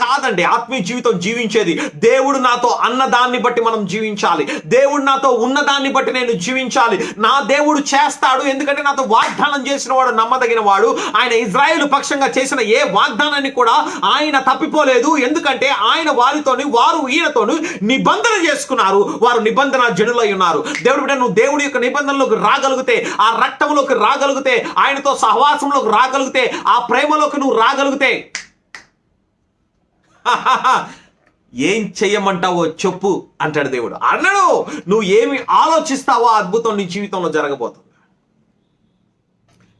కాదండి, ఆత్మీయ జీవితం జీవించేది దేవుడు నాతో అన్నదాన్ని బట్టి మనం జీవించాలి. దేవుడు నాతో ఉన్నదాన్ని బట్టి నేను జీవించాలి. నా దేవుడు చేస్తాడు, ఎందుకంటే నాతో వాగ్దానం చేసిన వాడు నమ్మదగిన వాడు. ఆయన ఇజ్రాయేలు పక్షంగా చేసిన ఏ వాగ్దానాన్ని కూడా ఆయన తప్పిపోలేదు. ఎందుకంటే ఆయన వారితోని, వారు ఈయనతోని నిబంధన చేసుకున్నారు. వారు నిబంధన జనులై ఉన్నారు. దేవుడి బిడ్డ, నువ్వు దేవుడి యొక్క నిబంధనలోకి రాగలిగితే, ఆ రక్తంలోకి రాగలిగితే, ఆయనతో సహవాసంలోకి రాగలిగితే, ఆ ప్రేమలోకి నువ్వు రాగలిగితే, ఏం చెయ్యమంటావో చెప్పు అంటాడు దేవుడు. అన్నాడు, నువ్వు ఏమి ఆలోచిస్తావో అద్భుతం నీ జీవితంలో జరగబోతుంది.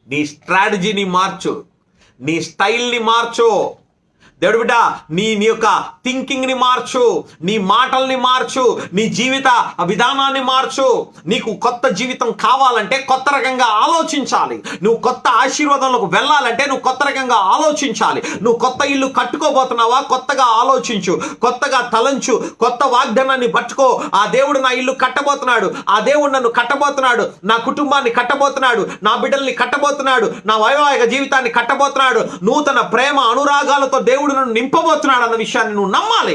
నీ స్ట్రాటజీని మార్చు, నీ స్టైల్ని మార్చు. దేవుడు బిడ్డ, నీ యొక్క థింకింగ్ని మార్చు, నీ మాటల్ని మార్చు, నీ జీవిత విధానాన్ని మార్చు. నీకు కొత్త జీవితం కావాలంటే కొత్త రకంగా ఆలోచించాలి. నువ్వు కొత్త ఆశీర్వాదంలోకి వెళ్ళాలంటే నువ్వు కొత్త రకంగా ఆలోచించాలి. నువ్వు కొత్త ఇల్లు కట్టుకోబోతున్నావా, కొత్తగా ఆలోచించు, కొత్తగా తలంచు, కొత్త వాగ్దానాన్ని పట్టుకో. ఆ దేవుడు నా ఇల్లు కట్టబోతున్నాడు, ఆ దేవుడు నన్ను కట్టబోతున్నాడు, నా కుటుంబాన్ని కట్టబోతున్నాడు, నా బిడ్డల్ని కట్టబోతున్నాడు, నా వైవాహిక జీవితాన్ని కట్టబోతున్నాడు, నూతన ప్రేమ అనురాగాలతో దేవుడు నన్ను నింపబోతున్నాడు అన్న విషయాన్ని నువ్వు నమ్మాలి.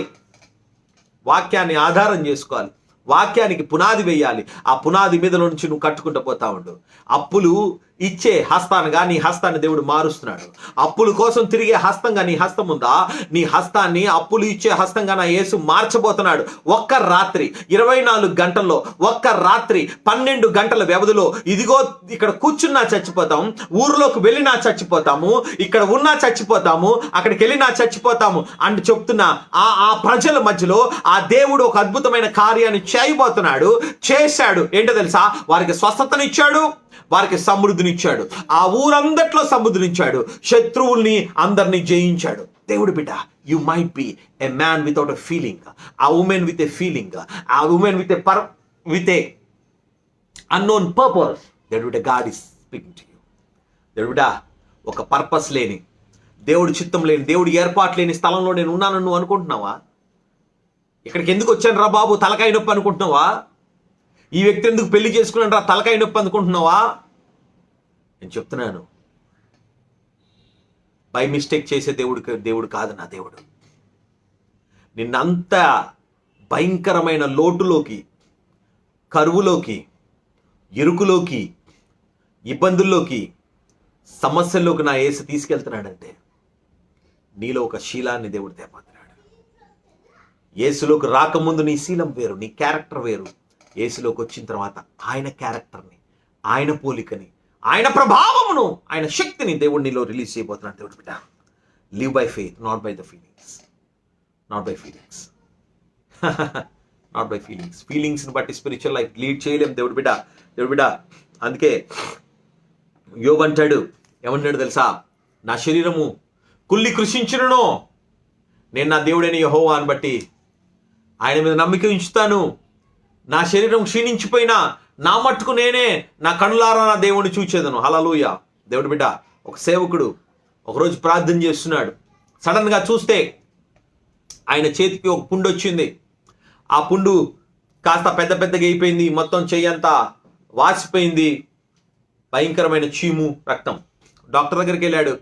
వాక్యాన్ని ఆధారం చేసుకోవాలి, వాక్యానికి పునాది వేయాలి. ఆ పునాది మీద నుంచి నువ్వు కట్టుకుంటూ పోతా ఉండు. అప్పులు ఇచ్చే హస్తానుగా నీ హస్తాన్ని దేవుడు మారుస్తున్నాడు. అప్పుల కోసం తిరిగే హస్తంగా నీ హస్తం ఉందా? నీ హస్తాన్ని అప్పులు ఇచ్చే హస్తంగా నా యేసు మార్చబోతున్నాడు. ఒక్క రాత్రి 24 గంటల్లో, ఒక్క రాత్రి 12 గంటల వ్యవధిలో, ఇదిగో ఇక్కడ కూర్చున్నా చచ్చిపోతాం, ఊరిలోకి వెళ్ళినా చచ్చిపోతాము, ఇక్కడ ఉన్నా చచ్చిపోతాము, అక్కడికి వెళ్ళినా చచ్చిపోతాము అని చెప్తున్నా ఆ ప్రజల మధ్యలో ఆ దేవుడు ఒక అద్భుతమైన కార్యాన్ని చేయబోతున్నాడు. చేశాడు. ఏంటో తెలుసా? వారికి స్వస్థతనిచ్చాడు, వారికి సమృద్ధినిచ్చాడు, ఆ ఊరందట్లో సమృద్ధినిచ్చాడు, శత్రువుల్ని అందరినీ జయించాడు. దేవుడు బిడ్డ, you might be a man without a feeling, ఆ ఉమెన్ విత్ ఎ ఫీలింగ్, ఆ women with a unknown purpose. దేవుడు బిడ్డ, God is speaking to you. దేవుడు బిడ్డ, ఒక పర్పస్ లేని, దేవుడి చిత్తం లేని, దేవుడి ఏర్పాటు లేని స్థలంలో నేను ఉన్నానని నువ్వు అనుకుంటున్నావా? ఇక్కడికి ఎందుకు వచ్చాను రా బాబు, తలకాయ నొప్పి అనుకుంటున్నావా? ఈ వ్యక్తి ఎందుకు పెళ్లి చేసుకున్నాడు రా, తలకాయ నొప్పి అనుకుంటున్నావా? నేను చెప్తున్నాను, బై మిస్టేక్ చేసే దేవుడు కాదు నా దేవుడు. నిన్నంత భయంకరమైన లోటులోకి, కరువులోకి, ఇరుకులోకి, ఇబ్బందుల్లోకి, సమస్యల్లోకి నా యేసు తీసుకెళ్తున్నాడంటే నీలో ఒక శీలాన్ని దేవుడు తేపోతున్నాడు. యేసులోకి రాకముందు నీ శీలం వేరు, నీ క్యారెక్టర్ వేరు. యేసులోకి వచ్చిన తర్వాత ఆయన క్యారెక్టర్ని, ఆయన పోలికని, ఆయన ప్రభావమును, ఆయన శక్తిని దేవుడు నీలో రిలీజ్ చేయబోతున్నాడు. దేవుడు బిడ్డ, live by faith, not by the feelings, not by feelings, not by feelings. ఫీలింగ్స్ని బట్టి స్పిరిచువల్ లైఫ్ లీడ్ చేయలేం దేవుడు బిడ్డ. దేవుడు బిడ్డ, అందుకే యోబు అంటాడు, ఏమంటాడు తెలుసా? నా శరీరము కుళ్ళి కృషించును, నేను నా దేవుడైన యెహోవా అని బట్టి ఆయన మీద నమ్మిక ఉంచుతాను. నా శరీరం క్షీణించిపోయినా నా మట్టుకు నేనే నా కనులారా నా దేవుడిని చూచేదను. హల్లెలూయా. దేవుడు బిడ్డ, ఒక సేవకుడు ఒకరోజు ప్రార్థన చేస్తున్నాడు. సడన్గా చూస్తే ఆయన చేతికి ఒక పుండు వచ్చింది. ఆ పుండు కాస్త పెద్దగా అయిపోయింది, మొత్తం చెయ్యంతా వాసిపోయింది, భయంకరమైన చీము, రక్తం. డాక్టర్ దగ్గరికి వెళ్ళాడు.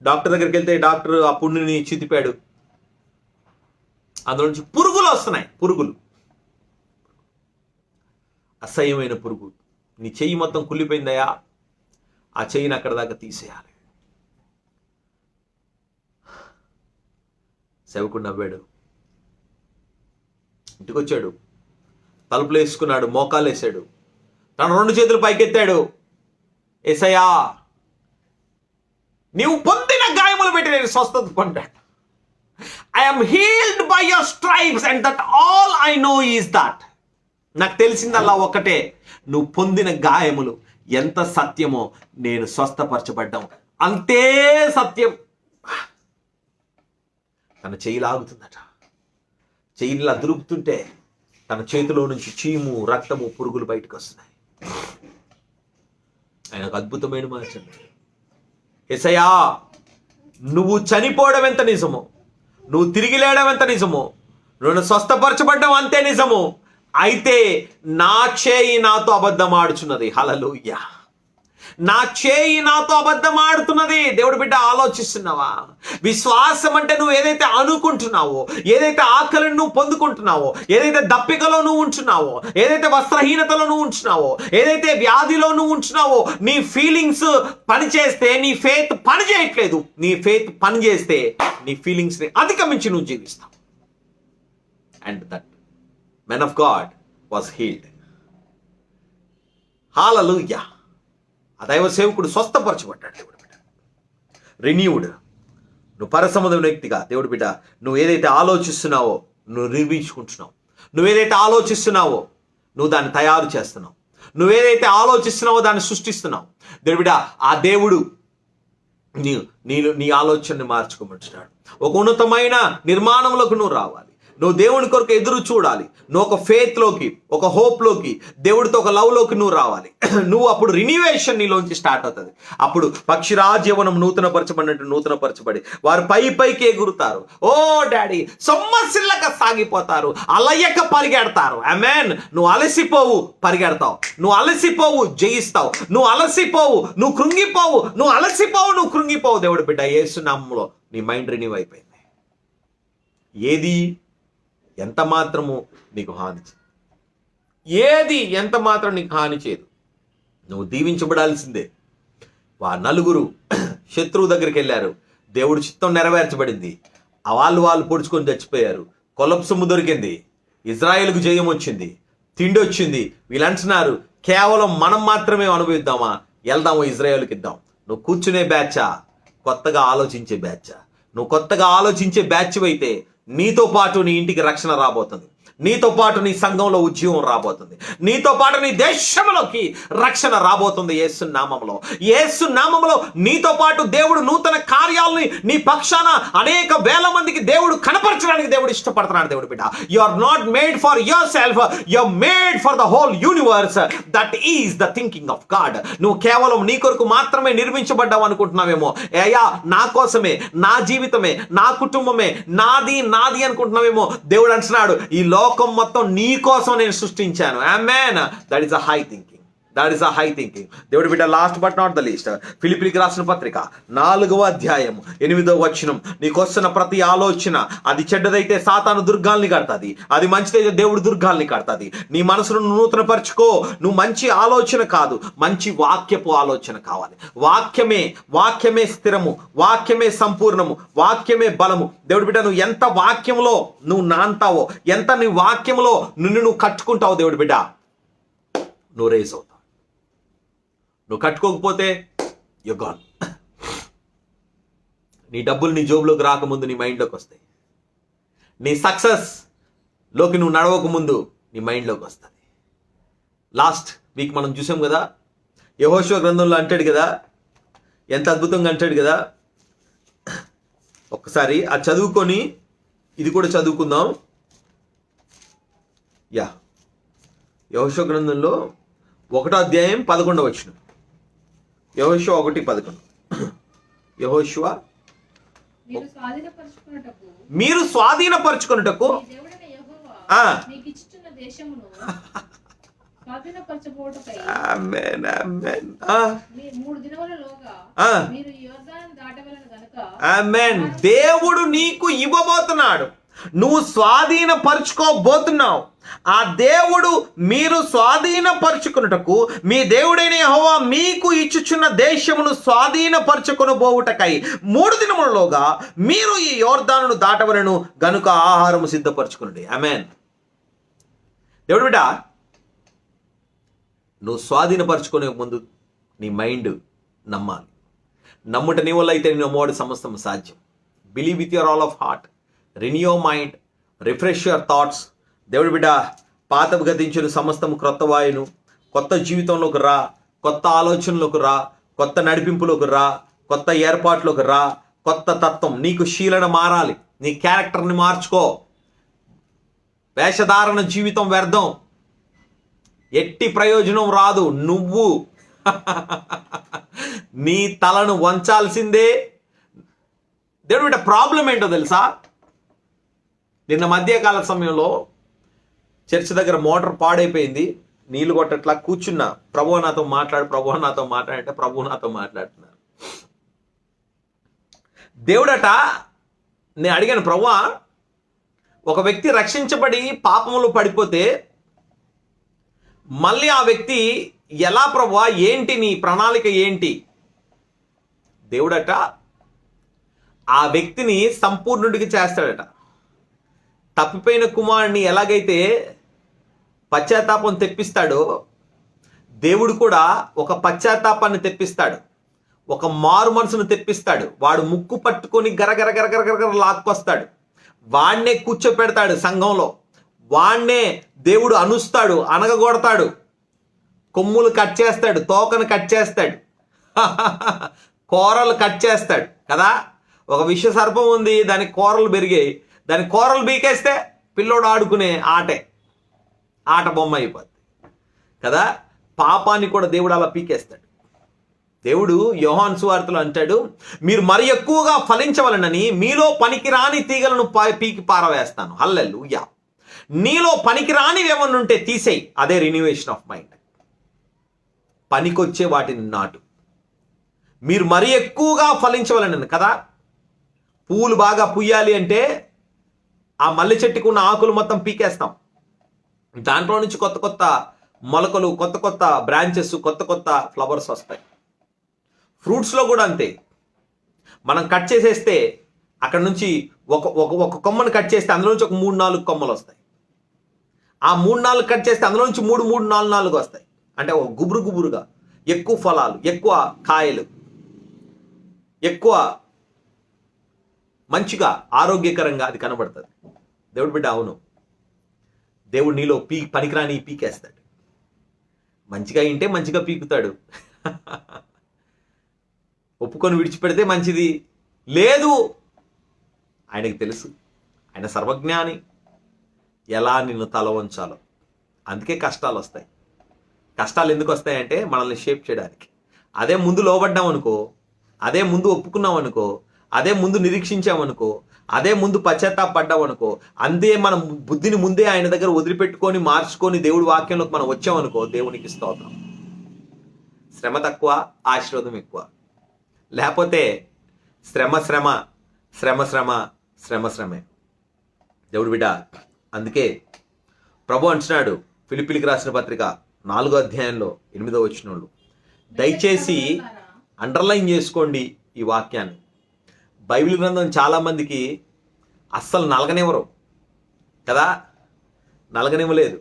డాక్టర్ దగ్గరికి వెళ్తే డాక్టర్ ఆ పుండుని చితిపాడు. అందులో నుంచి పురుగులు వస్తున్నాయి. పురుగులు, అసహ్యమైన పురుగు. నీ చెయ్యి మొత్తం కుళ్ళిపోయిందయా, ఆ చెయ్యిని అక్కడ దాకా తీసేయాలి. సేవకుడు నవ్వాడు. ఇంటికి వచ్చాడు, తలుపులు వేసుకున్నాడు, మోకాలు వేసాడు, తన 2 చేతులు పైకెత్తాడు. యేసయ్యా, నీవు పొందిన గాయములు పెట్టి నేను స్వస్థత పొందాను. I'm healed by your stripes and that all I know is that. నాకు తెలిసిందల్లా ఒక్కటే, నువ్వు పొందిన గాయములు ఎంత సత్యమో, నేను స్వస్థపరచబడ్డాం అంతే సత్యం. తన చెయ్యి లాగుతుందట. చెయ్యిలా దురుపుతుంటే తన చేతిలో నుంచి చీము, రక్తము, పురుగులు బయటకు వస్తున్నాయి. ఆయనకు అద్భుతమైన మాట చెప్పాడు. యేసయ్యా, నువ్వు చనిపోవడం ఎంత నిజమో, నువ్వు తిరిగి లేవడం ఎంత నిజమో, నువ్వు స్వస్థపరచబడ్డం అంతే నిజము. అయితే నా చేయి నాతో అబద్ధం ఆడుచున్నది. హల్లెలూయా. నా చేయి నాతో అబద్ధం ఆడుతున్నది. దేవుడి బిడ్డ, ఆలోచిస్తున్నావా? విశ్వాసం అంటే నువ్వు ఏదైతే అనుకుంటున్నావో, ఏదైతే ఆకలిని నువ్వు పొందుకుంటున్నావో, ఏదైతే దప్పికలో నువ్వు ఉంటున్నావో, ఏదైతే వస్త్రహీనతలో నువ్వు ఉంటున్నావో, ఏదైతే వ్యాధిలో నువ్వు ఉంటున్నావో, నీ ఫీలింగ్స్ పనిచేస్తే నీ ఫెయిత్ పని చేయట్లేదు. నీ ఫెయిత్ పని చేస్తే నీ ఫీలింగ్స్ని అధిగమించి నువ్వు జీవిస్తావు. And that man of God was healed. హల్లెలూయా. ఆ దైవ సేవకుడు స్వస్థపరచబడ్డాడు. దేవుడి బిడ్డ, రెన్యూడ్. నువ్వు పరసముదమైన వ్యక్తిగా, దేవుడి బిడ్డ, నువ్వు ఏదైతే ఆలోచిస్తున్నావో నువ్వు నిర్మించుకుంటున్నావు. నువ్వేదైతే ఆలోచిస్తున్నావో నువ్వు దాన్ని తయారు చేస్తున్నావు. నువ్వేదైతే ఆలోచిస్తున్నావో దాన్ని సృష్టిస్తున్నావు. దేవుడి బిడ్డ, ఆ దేవుడు నీ ఆలోచనని మార్చుకోమంటున్నాడు. ఒక ఉన్నతమైన నిర్మాణంలోకి నువ్వు రావాలి. నువ్వు దేవుని కొరకు ఎదురు చూడాలి. నువ్వు ఒక ఫేత్లోకి, ఒక హోప్లోకి, దేవుడితో ఒక లవ్లోకి నువ్వు రావాలి. నువ్వు అప్పుడు రిన్యూవేషన్ నీలోంచి స్టార్ట్ అవుతుంది. అప్పుడు పక్షిరాజ్ యవ్వనం నూతనపరచబడినట్టు నూతనపరచబడి వారు పైకి ఎగురుతారు. ఓ డాడీ, సొమ్మసిల్లక సాగిపోతారు, అలయ్యక పరిగెడతారు. ఆమేన్. నువ్వు అలసిపోవు, పరిగెడతావు. నువ్వు అలసిపోవు, జయిస్తావు. నువ్వు అలసిపోవు, నువ్వు కృంగిపోవు. నువ్వు అలసిపోవు, నువ్వు కృంగిపోవు. దేవుడి బిడ్డ, యేసు నామములో నీ మైండ్ రిన్యూ అయిపోయింది. ఏది ఎంత మాత్రము నీకు హాని చేయదు. ఏది ఎంత మాత్రం నీకు హాని చేయదు. నువ్వు దీవించబడాల్సిందే. నలుగురు శత్రువు దగ్గరికి వెళ్ళారు. దేవుడి చిత్తం నెరవేర్చబడింది. వాళ్ళు పొడుచుకొని చచ్చిపోయారు. కొలపు సొమ్ము దొరికింది. ఇజ్రాయేల్కు జయం వచ్చింది, తిండి వచ్చింది. వీళ్ళు అంటున్నారు, కేవలం మనం మాత్రమే అనుభవిద్దామా? వెళ్దాము, ఇజ్రాయేల్కి ఇద్దాం. నువ్వు కూర్చునే బ్యాచా, కొత్తగా ఆలోచించే బ్యాచా? నువ్వు కొత్తగా ఆలోచించే బ్యాచ్ అయితే నీతో పాటు నీ ఇంటికి రక్షణ రాబోతుంది. నీతో పాటు నీ సంఘంలో ఉద్యోగం రాబోతుంది. నీతో పాటు నీ దేశంలోకి రక్షణ రాబోతుంది. యేసు నామములో, యేసు నామములో నీతో పాటు దేవుడు నూతన కార్యాలని నీ పక్షాన అనేక వేల మందికి దేవుడు కనపరచడానికి దేవుడు ఇష్టపడుతున్నాడు. దేవుడు బిడ్డ, you are not made for yourself, you are made for the whole universe. That is the thinking of God. నువ్వు కేవలం నీ కొరకు మాత్రమే నిర్మించబడ్డావు అనుకుంటున్నావేమో. అయ్యా, నా కోసమే, నా జీవితమే, నా కుటుంబమే, నాది అనుకుంటున్నావేమో. దేవుడు అంటున్నాడు, ఈ లోకం మొత్తం నీ కోసం నేను సృష్టించాను. ఆమేన్. That is a high thinking. That is a high thinking. దేవుడి బిడ్డ, last but not the least, ఫిలిప్పీయులకు రాసిన పత్రిక 4వ అధ్యాయం 8వ వచనం. నీకు వస్తున్న ప్రతి ఆలోచన అది చెడ్డదైతే సాతాను దుర్గాల్ని కడతాది, అది మంచిదైతే దేవుడు దుర్గాల్ని కడతాది. నీ మనసును నూతన పరుచుకో. నువ్వు మంచి ఆలోచన కాదు, మంచి వాక్యపు ఆలోచన కావాలి. వాక్యమే స్థిరము, వాక్యమే సంపూర్ణము, వాక్యమే బలము. దేవుడి బిడ్డ, నువ్వు ఎంత వాక్యంలో నువ్వు నాంతావో, ఎంత నీ వాక్యంలో నువ్వు కట్టుకుంటావో, దేవుడి బిడ్డ, నువ్వు రేస్ అవుతావు. నువ్వు కట్టుకోకపోతే యు గాన్. నీ డబ్బులు నీ జోబులోకి రాకముందు నీ మైండ్లోకి వస్తాయి. నీ సక్సెస్లోకి నువ్వు నడవకముందు నీ మైండ్లోకి వస్తుంది. లాస్ట్ వీక్ మనం చూసాం కదా, యెహోషువ గ్రంథంలో అంటాడు కదా, ఎంత అద్భుతంగా అంటాడు కదా. ఒక్కసారి ఆ చదువుకొని ఇది కూడా చదువుకుందాం. యెహోషువ గ్రంథంలో 1వ అధ్యాయం 11వ వచనం. యెహోషువ 1:11. యెహోషువ, మీరు స్వాధీనపరచుకొనుటకు స్వాధీనపరచబోటకై ఆమేన్, ఆమేన్. 3 దినములలోగా ఆ. మీరు యోర్దాను దాటవలెను గనుక ఆమేన్. దేవుడు నీకు ఇవ్వబోతున్నాడు, నువ్వు స్వాధీనపరుచుకోబోతున్నావు. ఆ దేవుడు మీరు స్వాధీనపరుచుకున్నటకు మీ దేవుడైన యెహోవా మీకు ఇచ్చుచున్న దేశమును స్వాధీనపరచుకొనబోవుటకై 3 దినములలోగా మీరు ఈ యోర్దానును దాటవలెను గనుక ఆహారము సిద్ధపరచుకునండి. ఆమేన్. దేవుడు బిడ్డ, నువ్వు స్వాధీనపరచుకునే ముందు నీ మైండ్ నమ్మాలి. నమ్ముట నీ వల్ల అయితే నీ నమ్మవాడు సమస్తం సాధ్యం. Believe with your all of heart, renew your mind, refresh your thoughts. దేవుడి బిడ్డ, పాతపు గతించిన సమస్తం క్రొత్త వాయును, కొత్త జీవితంలోకి రా, కొత్త ఆలోచనలోకి రా, కొత్త నడిపింపులోకి రా, కొత్త ఏర్పాట్లోకి రా, కొత్త తత్వం. నీకు శీలన మారాలి, నీ క్యారెక్టర్ని మార్చుకో. వేషధారణ జీవితం వ్యర్థం, ఎట్టి ప్రయోజనం రాదు. నువ్వు నీ తలను వంచాల్సిందే. దేవుడు బిడ్డ, ప్రాబ్లం ఏంటో తెలుసా? నిన్న మధ్యకాల సమయంలో చర్చ్ దగ్గర మోటార్ పాడైపోయింది, నీళ్లు కొట్టట్లా కూర్చున్నా. ప్రభువు నాతో మాట్లాడు, ప్రభువు నాతో మాట్లాడంటే ప్రభువు నాతో మాట్లాడుతున్నారు. దేవుడట, నేను అడిగాను, ప్రభువా, ఒక వ్యక్తి రక్షించబడి పాపములో పడిపోతే మళ్ళీ ఆ వ్యక్తి ఎలా ప్రభువా, ఏంటి నీ ప్రణాళిక ఏంటి? దేవుడట ఆ వ్యక్తిని సంపూర్ణుడికి చేస్తాడట. తప్పిపోయిన కుమారుడిని ఎలాగైతే పశ్చాత్తాపం తెప్పిస్తాడో, దేవుడు కూడా ఒక పశ్చాత్తాపాన్ని తెప్పిస్తాడు, ఒక మారు మనసును తెప్పిస్తాడు. వాడు ముక్కు పట్టుకొని గరగర గరగర గరగర లాక్కొస్తాడు, వాడినే కూర్చోపెడతాడు సంఘంలో, వాడినే దేవుడు అనుస్తాడు, అనగగొడతాడు, కొమ్ములు కట్ చేస్తాడు, తోకను కట్ చేస్తాడు, కూరలు కట్ చేస్తాడు కదా. ఒక విష సర్పం ఉంది, దానికి కూరలు పెరిగాయి, దాని కూరలు బీకేస్తే పిల్లోడు ఆడుకునే ఆట బొమ్మ అయిపోద్ది కదా. పాపాన్ని కూడా దేవుడు అలా పీకేస్తాడు. దేవుడు యోహాను సువార్తలో అంటాడు, మీరు మరి ఎక్కువగా ఫలించవలనని మీలో పనికిరాని తీగలను పీకి పారవేస్తాను. హల్లెలూయా. నీలో పనికిరానివి ఏమన్నా ఉంటే తీసేయి. అదే రిన్యూవేషన్ ఆఫ్ మైండ్. పనికొచ్చే వాటిని నాటు. మీరు మరి ఎక్కువగా ఫలించవలనని కదా. పువ్వులు బాగా పుయ్యాలి అంటే ఆ మల్లె చెట్టుకు ఉన్న ఆకులు మొత్తం పీకేస్తాం, దాంట్లో నుంచి కొత్త కొత్త మొలకలు, కొత్త కొత్త బ్రాంచెస్, కొత్త కొత్త ఫ్లవర్స్ వస్తాయి. ఫ్రూట్స్లో కూడా అంతే. మనం కట్ చేసేస్తే అక్కడ నుంచి ఒక కొమ్మను కట్ చేస్తే అందులో నుంచి ఒక 3-4 కొమ్మలు వస్తాయి. ఆ 3-4 కట్ చేస్తే అందులో నుంచి 3-4 వస్తాయి. అంటే ఒక గుబురుగా ఎక్కువ ఫలాలు, ఎక్కువ కాయలు, ఎక్కువ మంచిగా ఆరోగ్యకరంగా అది కనబడుతుంది. దేవుడు బిడ్డ, అవును, దేవుడు నీలో పనికిరాని పీకేస్తాడు. మంచిగా ఇంటే మంచిగా పీకుతాడు. ఒప్పుకొని విడిచిపెడితే మంచిది. లేదు, ఆయనకి తెలుసు, ఆయన సర్వజ్ఞాని, ఎలా నిన్ను తల వంచాలో. అందుకే కష్టాలు వస్తాయి. కష్టాలు ఎందుకు వస్తాయంటే మనల్ని షేప్ చేయడానికి. అదే ముందు లోబడ్డాం అనుకో, అదే ముందు ఒప్పుకున్నాం అనుకో, అదే ముందు నిరీక్షించామనుకో, అదే ముందు పశ్చాత్తాపడ్డాం అనుకో, అంతే మనం బుద్ధిని ముందే ఆయన దగ్గర వదిలిపెట్టుకొని మార్చుకొని దేవుడి వాక్యంలోకి మనం వచ్చామనుకో, దేవునికి స్తోత్రం. శ్రమ తక్కువ, ఆశీర్వాదం ఎక్కువ. లేకపోతే శ్రమ శ్రమ శ్రమ శ్రమ శ్రమ శ్రమే. దేవుడు బిడ్డ, అందుకే ప్రభు అంటున్నాడు ఫిలిప్పీలకు రాసిన పత్రిక 4వ అధ్యాయంలో 8వ వచనంలో, దయచేసి అండర్లైన్ చేసుకోండి ఈ వాక్యాన్ని. బైబిల్ గ్రంథం చాలామందికి అస్సలు నలగనివ్వరు కదా, నలగనివ్వలేదు.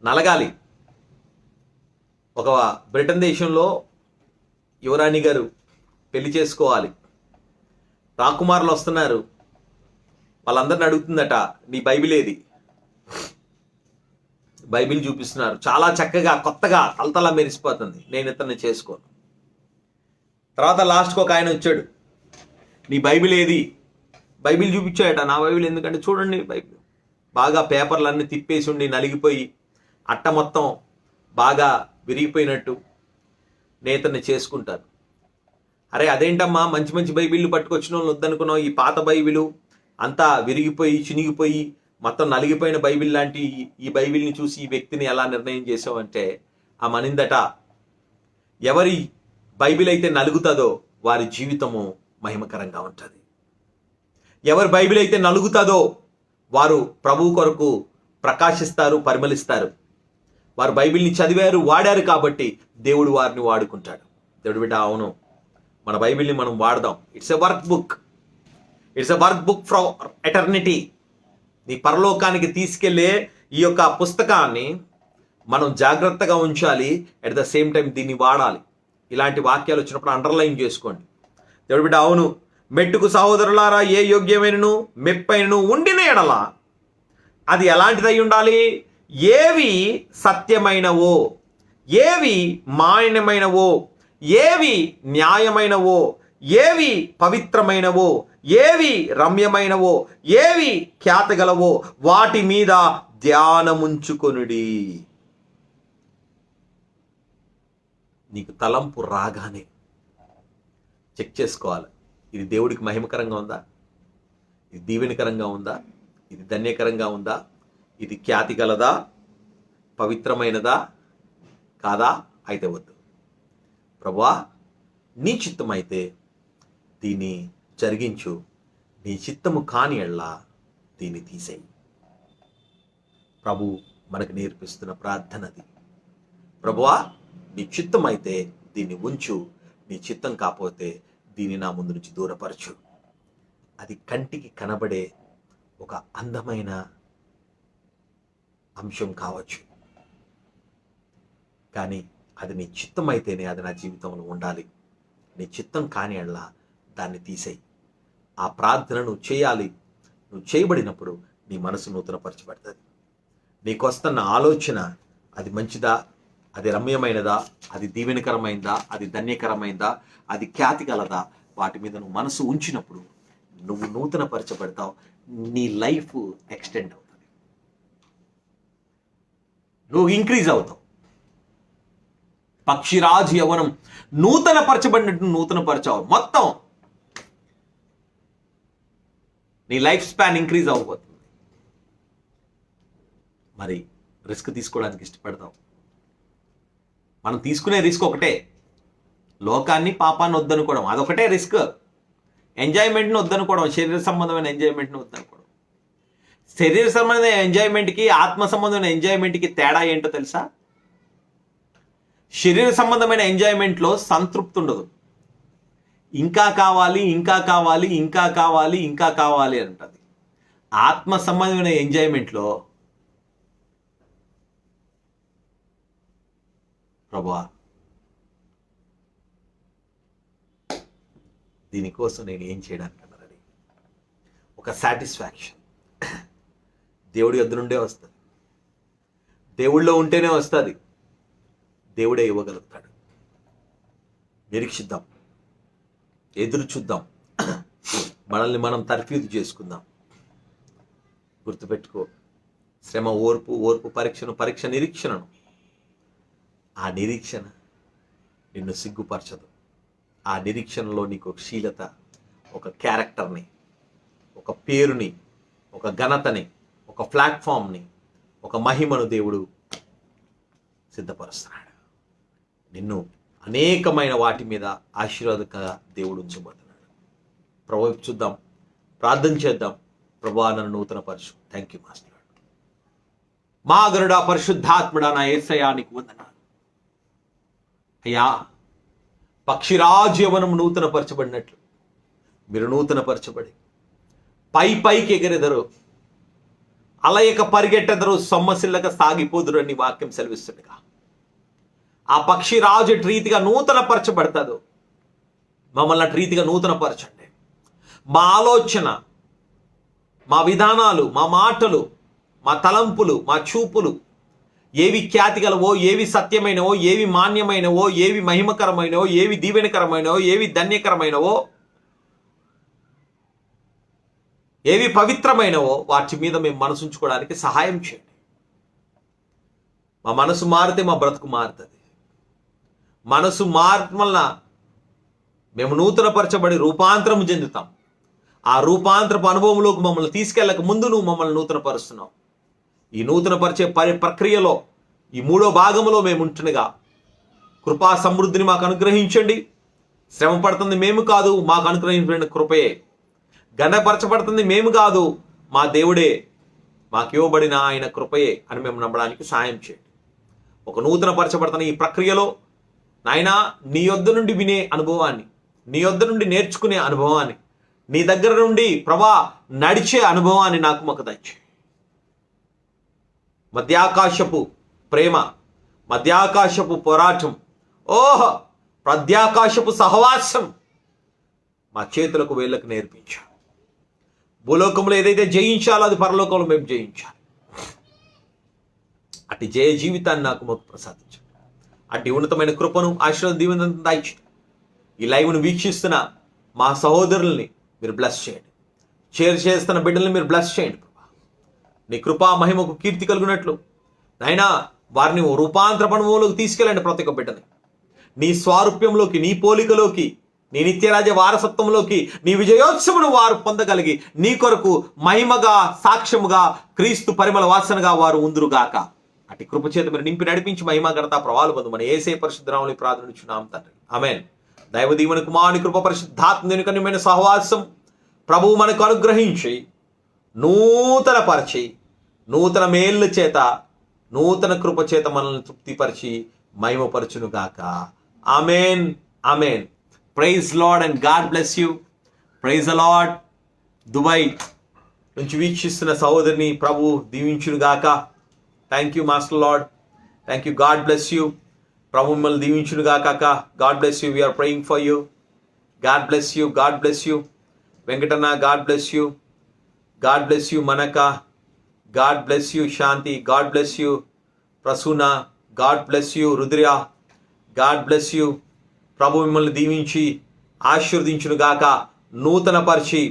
నలగాలి. ఒక బ్రిటన్ దేశంలో యువరాణి గారు పెళ్లి చేసుకోవాలి. రాకుమారులు వస్తున్నారు, వాళ్ళందరిని అడుగుతుందట, నీ బైబిల్ ఏది? బైబిల్ చూపిస్తున్నారు, చాలా చక్కగా కొత్తగా తలతలా మెరిసిపోతుంది. నేను ఇతన్ని చేసుకోను. తర్వాత లాస్ట్కి ఒక ఆయన వచ్చాడు, నీ బైబిల్ ఏది? బైబిల్ చూపించాడట. నా బైబిల్ ఎందుకంటే చూడండి, బైబిల్ బాగా పేపర్లన్నీ తిప్పేసి ఉండి నలిగిపోయి అట్ట మొత్తం బాగా విరిగిపోయినట్టు. నేతన్ని చేసుకుంటాను. అరే అదేంటమ్మా, మంచి మంచి బైబిళ్ళు పట్టుకొచ్చిన వాళ్ళు వద్దనుకున్నావు, ఈ పాత బైబిలు అంతా విరిగిపోయి చినిగిపోయి మొత్తం నలిగిపోయిన బైబిల్ లాంటి ఈ బైబిల్ని చూసి ఈ వ్యక్తిని ఎలా నిర్ణయం చేసావంటే, ఆ మనిందట ఎవరి బైబిల్ అయితే నలుగుతుందో వారి జీవితము మహిమకరంగా ఉంటుంది. ఎవరి బైబిల్ అయితే నలుగుతుందో వారు ప్రభువు కొరకు ప్రకాశిస్తారు, పరిమళిస్తారు. వారు బైబిల్ని చదివారు, వాడారు కాబట్టి దేవుడు వారిని వాడుకుంటాడు. దేవుడు బిడ్డ, అవును, మన బైబిల్ని మనం వాడదాం. It's a work book. It's a work book for eternity. నీ పరలోకానికి తీసుకెళ్లే ఈ యొక్క పుస్తకాన్ని మనం జాగ్రత్తగా ఉంచాలి. అట్ ద సేమ్ టైం దీన్ని వాడాలి. ఇలాంటి వాక్యాలు వచ్చినప్పుడు అండర్లైన్ చేసుకోండి. దేవుడు బిడ్డ, అవును, మెట్టుకు సహోదరులారా, ఏ యోగ్యమైనను మెప్పైనను ఉండిన ఎడల అది ఎలాంటిదై ఉండాలి? ఏవి సత్యమైనవో, ఏవి మాన్యమైనవో, ఏవి న్యాయమైనవో, ఏవి పవిత్రమైనవో, ఏవి రమ్యమైనవో, ఏవి ఖ్యాతగలవో వాటి మీద ధ్యానముంచుకొనుడి. నీకు తలంపు రాగానే చెక్ చేసుకోవాలి. ఇది దేవుడికి మహిమకరంగా ఉందా? ఇది దీవెనకరంగా ఉందా? ఇది ధన్యకరంగా ఉందా? ఇది ఖ్యాతి గలదా? పవిత్రమైనదా? కాదా? అయితే వద్దు. ప్రభువా, నీ చిత్తమైతే దీన్ని జరిగించు, నీ చిత్తము కాని ఎడల దీన్ని తీసేయి. ప్రభు మనకు నేర్పిస్తున్న ప్రార్థనది. ప్రభువా, నీ చిత్తమైతే దీన్ని ఉంచు, నీ చిత్తం కాకపోతే దీన్ని నా ముందు నుంచి దూరపరచు. అది కంటికి కనబడే ఒక అందమైన అంశం కావచ్చు, కానీ అది నీ చిత్తం అయితేనే అది నా జీవితంలో ఉండాలి. నీ చిత్తం కాని ఎడల దాన్ని తీసేయి. ఆ ప్రార్థన నువ్వు చేయాలి. నువ్వు చేయబడినప్పుడు నీ మనసు నూతనపరచబడుతుంది. నీకు వస్తున్న ఆలోచన అది మంచిదా, అది రమ్యమైనదా, అది దీవెనకరమైందా, అది ధన్యకరమైందా, అది ఖ్యాతి గలదా, వాటి మీద నువ్వు మనసు ఉంచినప్పుడు నువ్వు నూతనపరచబడతావు. నీ లైఫ్ ఎక్స్టెండ్ అవుతుంది, నువ్వు ఇంక్రీజ్ అవుతావు. పక్షిరాజు యవ్వనం నూతనపరచబడినట్టు నూతనపరచావు. మొత్తం నీ లైఫ్ స్పాన్ ఇంక్రీజ్ అవ్వబోతుంది. మరి రిస్క్ తీసుకోవడానికి ఇష్టపడతావు. మనం తీసుకునే రిస్క్ ఒకటే, లోకాన్ని పాపాన్ని వద్దనుకోవడం. అదొకటే రిస్క్. ఎంజాయ్మెంట్ని వద్దనుకోవడం, శరీర సంబంధమైన ఎంజాయ్మెంట్ని వద్దనుకోవడం. శరీర సంబంధమైన ఎంజాయ్మెంట్కి, ఆత్మ సంబంధమైన ఎంజాయ్మెంట్కి తేడా ఏంటో తెలుసా? శరీర సంబంధమైన ఎంజాయ్మెంట్లో సంతృప్తి ఉండదు. ఇంకా కావాలి, ఇంకా కావాలి, ఇంకా కావాలి, ఇంకా కావాలి అంటది. ఆత్మ సంబంధమైన ఎంజాయ్మెంట్లో ప్రభువా, దీనికోసం నేను ఏం చేయడానికి అన్నారని ఒక సాటిస్ఫాక్షన్ దేవుడి యొద్ద నుండే వస్తుంది. దేవుళ్ళో ఉంటేనే వస్తుంది. దేవుడే ఇవ్వగలుగుతాడు. నిరీక్షిద్దాం, ఎదురు చూద్దాం, మనల్ని మనం తర్ఫీదు చేసుకుందాం. గుర్తుపెట్టుకో, శ్రమ ఓర్పు, ఓర్పు పరీక్షను, పరీక్ష నిరీక్షణను. ఆ నిరీక్షణ నిన్ను సిగ్గుపరచదు. ఆ నిరీక్షణలో నీకు ఒక శీలత, ఒక క్యారెక్టర్ని, ఒక పేరుని, ఒక ఘనతని, ఒక ప్లాట్ఫామ్ని, ఒక మహిమను దేవుడు సిద్ధపరుస్తున్నాడు. నిన్ను అనేకమైన వాటి మీద ఆశీర్వాదకంగా దేవుడు ఉంచబోతున్నాడు. ప్రభు చూద్దాం, ప్రార్థన చేద్దాం. ప్రభువా, నన్ను నూతనపరచు. Thank you master. మా గరుడా, పరిశుద్ధాత్ముడా, నా యేసయ్యా, నీకు వందనాలు. అయ్యా, పక్షిరాజు యవ్వనం నూతనపరచబడినట్లు మీరు నూతనపరచబడి పైకి ఎగరెదరు, అలయక పరిగెట్టెదరు, సొమ్మసిల్లక సాగిపోదురు అని వాక్యం సెలవిస్తుండగా, ఆ పక్షిరాజు ఎటు రీతిగా నూతనపరచబడతాదో మమ్మల్ని అటు రీతిగా నూతనపరచండి. మా ఆలోచన, మా విధానాలు, మా మాటలు, మా తలంపులు, మా చూపులు ఏవి ఖ్యాతి గలవో, ఏవి సత్యమైనవో, ఏవి మాన్యమైనవో, ఏవి మహిమకరమైనవో, ఏవి దీవెనకరమైనవో, ఏవి ధన్యకరమైనవో, ఏవి పవిత్రమైనవో వాటి మీద మేము మనసు ఉంచుకోవడానికి సహాయం చేయండి. మా మనసు మారితే మా బ్రతుకు మారుతుంది. మనసు మార్పు వలన మేము నూతనపరచబడి రూపాంతరం చెందుతాం. ఆ రూపాంతరపు అనుభవంలోకి మమ్మల్ని తీసుకెళ్ళక ముందు నువ్వు మమ్మల్ని నూతనపరుస్తున్నావు. ఈ నూతనపరిచే ప్రక్రియలో ఈ 3వ భాగంలో మేము ఉంటుండగా కృపా సమృద్ధిని మాకు అనుగ్రహించండి. శ్రమ పడుతుంది మేము కాదు, మాకు అనుగ్రహించిన కృపయే. గణపరచబడుతుంది మేము కాదు, మా దేవుడే, మాకు ఇవ్వబడిన ఆయన కృపయే అని మేము నమ్మడానికి సాయం చేయండి. ఒక నూతన పరచబడుతున్న ఈ ప్రక్రియలో నాయనా నీ యొద్ద నుండి వినే అనుభవాన్ని, నీ యొద్ద నుండి నేర్చుకునే అనుభవాన్ని, నీ దగ్గర నుండి ప్రభా నడిచే అనుభవాన్ని నాకు మాకు దయచేయి. మధ్యాకాశపు ప్రేమ, మధ్యాకాశపు పోరాటం, ప్రధ్యాకాశపు సహవాసం మా చేతులకు వేళ్ళకు నేర్పించాలి. భూలోకంలో ఏదైతే జయించాలో అది పరలోకంలో మేము జయించాలి. అటు జయ జీవితాన్ని నాకు మాకు ప్రసాదించండి. అటు ఉన్నతమైన కృపను ఆశీర్వాద దీవెనను దయచేయండి. ఈ లైవ్ను వీక్షిస్తున్న మా సహోదరుల్ని మీరు బ్లెస్ చేయండి. చేస్తున్న బిడ్డల్ని మీరు బ్లెస్ చేయండి. నీ కృపా మహిమకు కీర్తి కలుగునట్లు నాయనా వారిని రూపాంతర అనుభవంలోకి తీసుకెళ్ళండి. ప్రతి ఒక్క బిడ్డని నీ స్వారూప్యంలోకి, నీ పోలికలోకి, నీ నిత్యరాజ్య వారసత్వంలోకి, నీ విజయోత్సవమును వారు పొందగలిగి నీ కొరకు మహిమగా, సాక్ష్యముగా, క్రీస్తు పరిమళ వాసనగా వారు ఉందురుగాక. అటు కృపచేత మీరు నింపి నడిపించి మహిమ ఘనత ప్రభావాలు పొందు మన యేసే పరిశుద్ధ నామములో ప్రార్థించున్నాం తండ్రి, ఆమేన్. దైవ దీవెన కుమారుని కృప పరిశుద్ధాత్మ కన్యమైన సహవాసం ప్రభువు మనకు అనుగ్రహించి నూతన పరిచి, నూతన మేళ్ళ చేత, నూతన కృప చేత మనల్ని తృప్తిపరిచి మహిమపరచును గాక. ఆమేన్, ఆమేన్. Praise Lord and God bless you. Praise the Lord. Dubai నుంచి వీక్షిస్తున్న సహోదరిని ప్రభు దీవించును గాక. Thank you master Lord. Thank you. God bless you. ప్రభు మిమ్మల్ని దీవించును గాక. God bless you. We are praying for you. God bless you. God bless you. Venkatanna God bless you. God bless you. మనక God bless you. Shanti God bless you. Prasuna God bless you. Rudra God bless you. ప్రభు మిమ్మల్ని దీవించి ఆశీర్వదించును గాక. నూతన పరిచి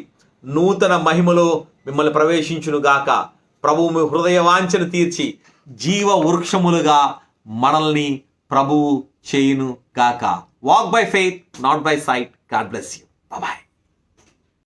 నూతన మహిమలో మిమ్మల్ని ప్రవేశించును గాక. ప్రభువు మీ హృదయ వాంఛను తీర్చి జీవ వృక్షములుగా మనల్ని ప్రభువు చేయును గాక. Walk by faith, not by sight. God bless you. Bye.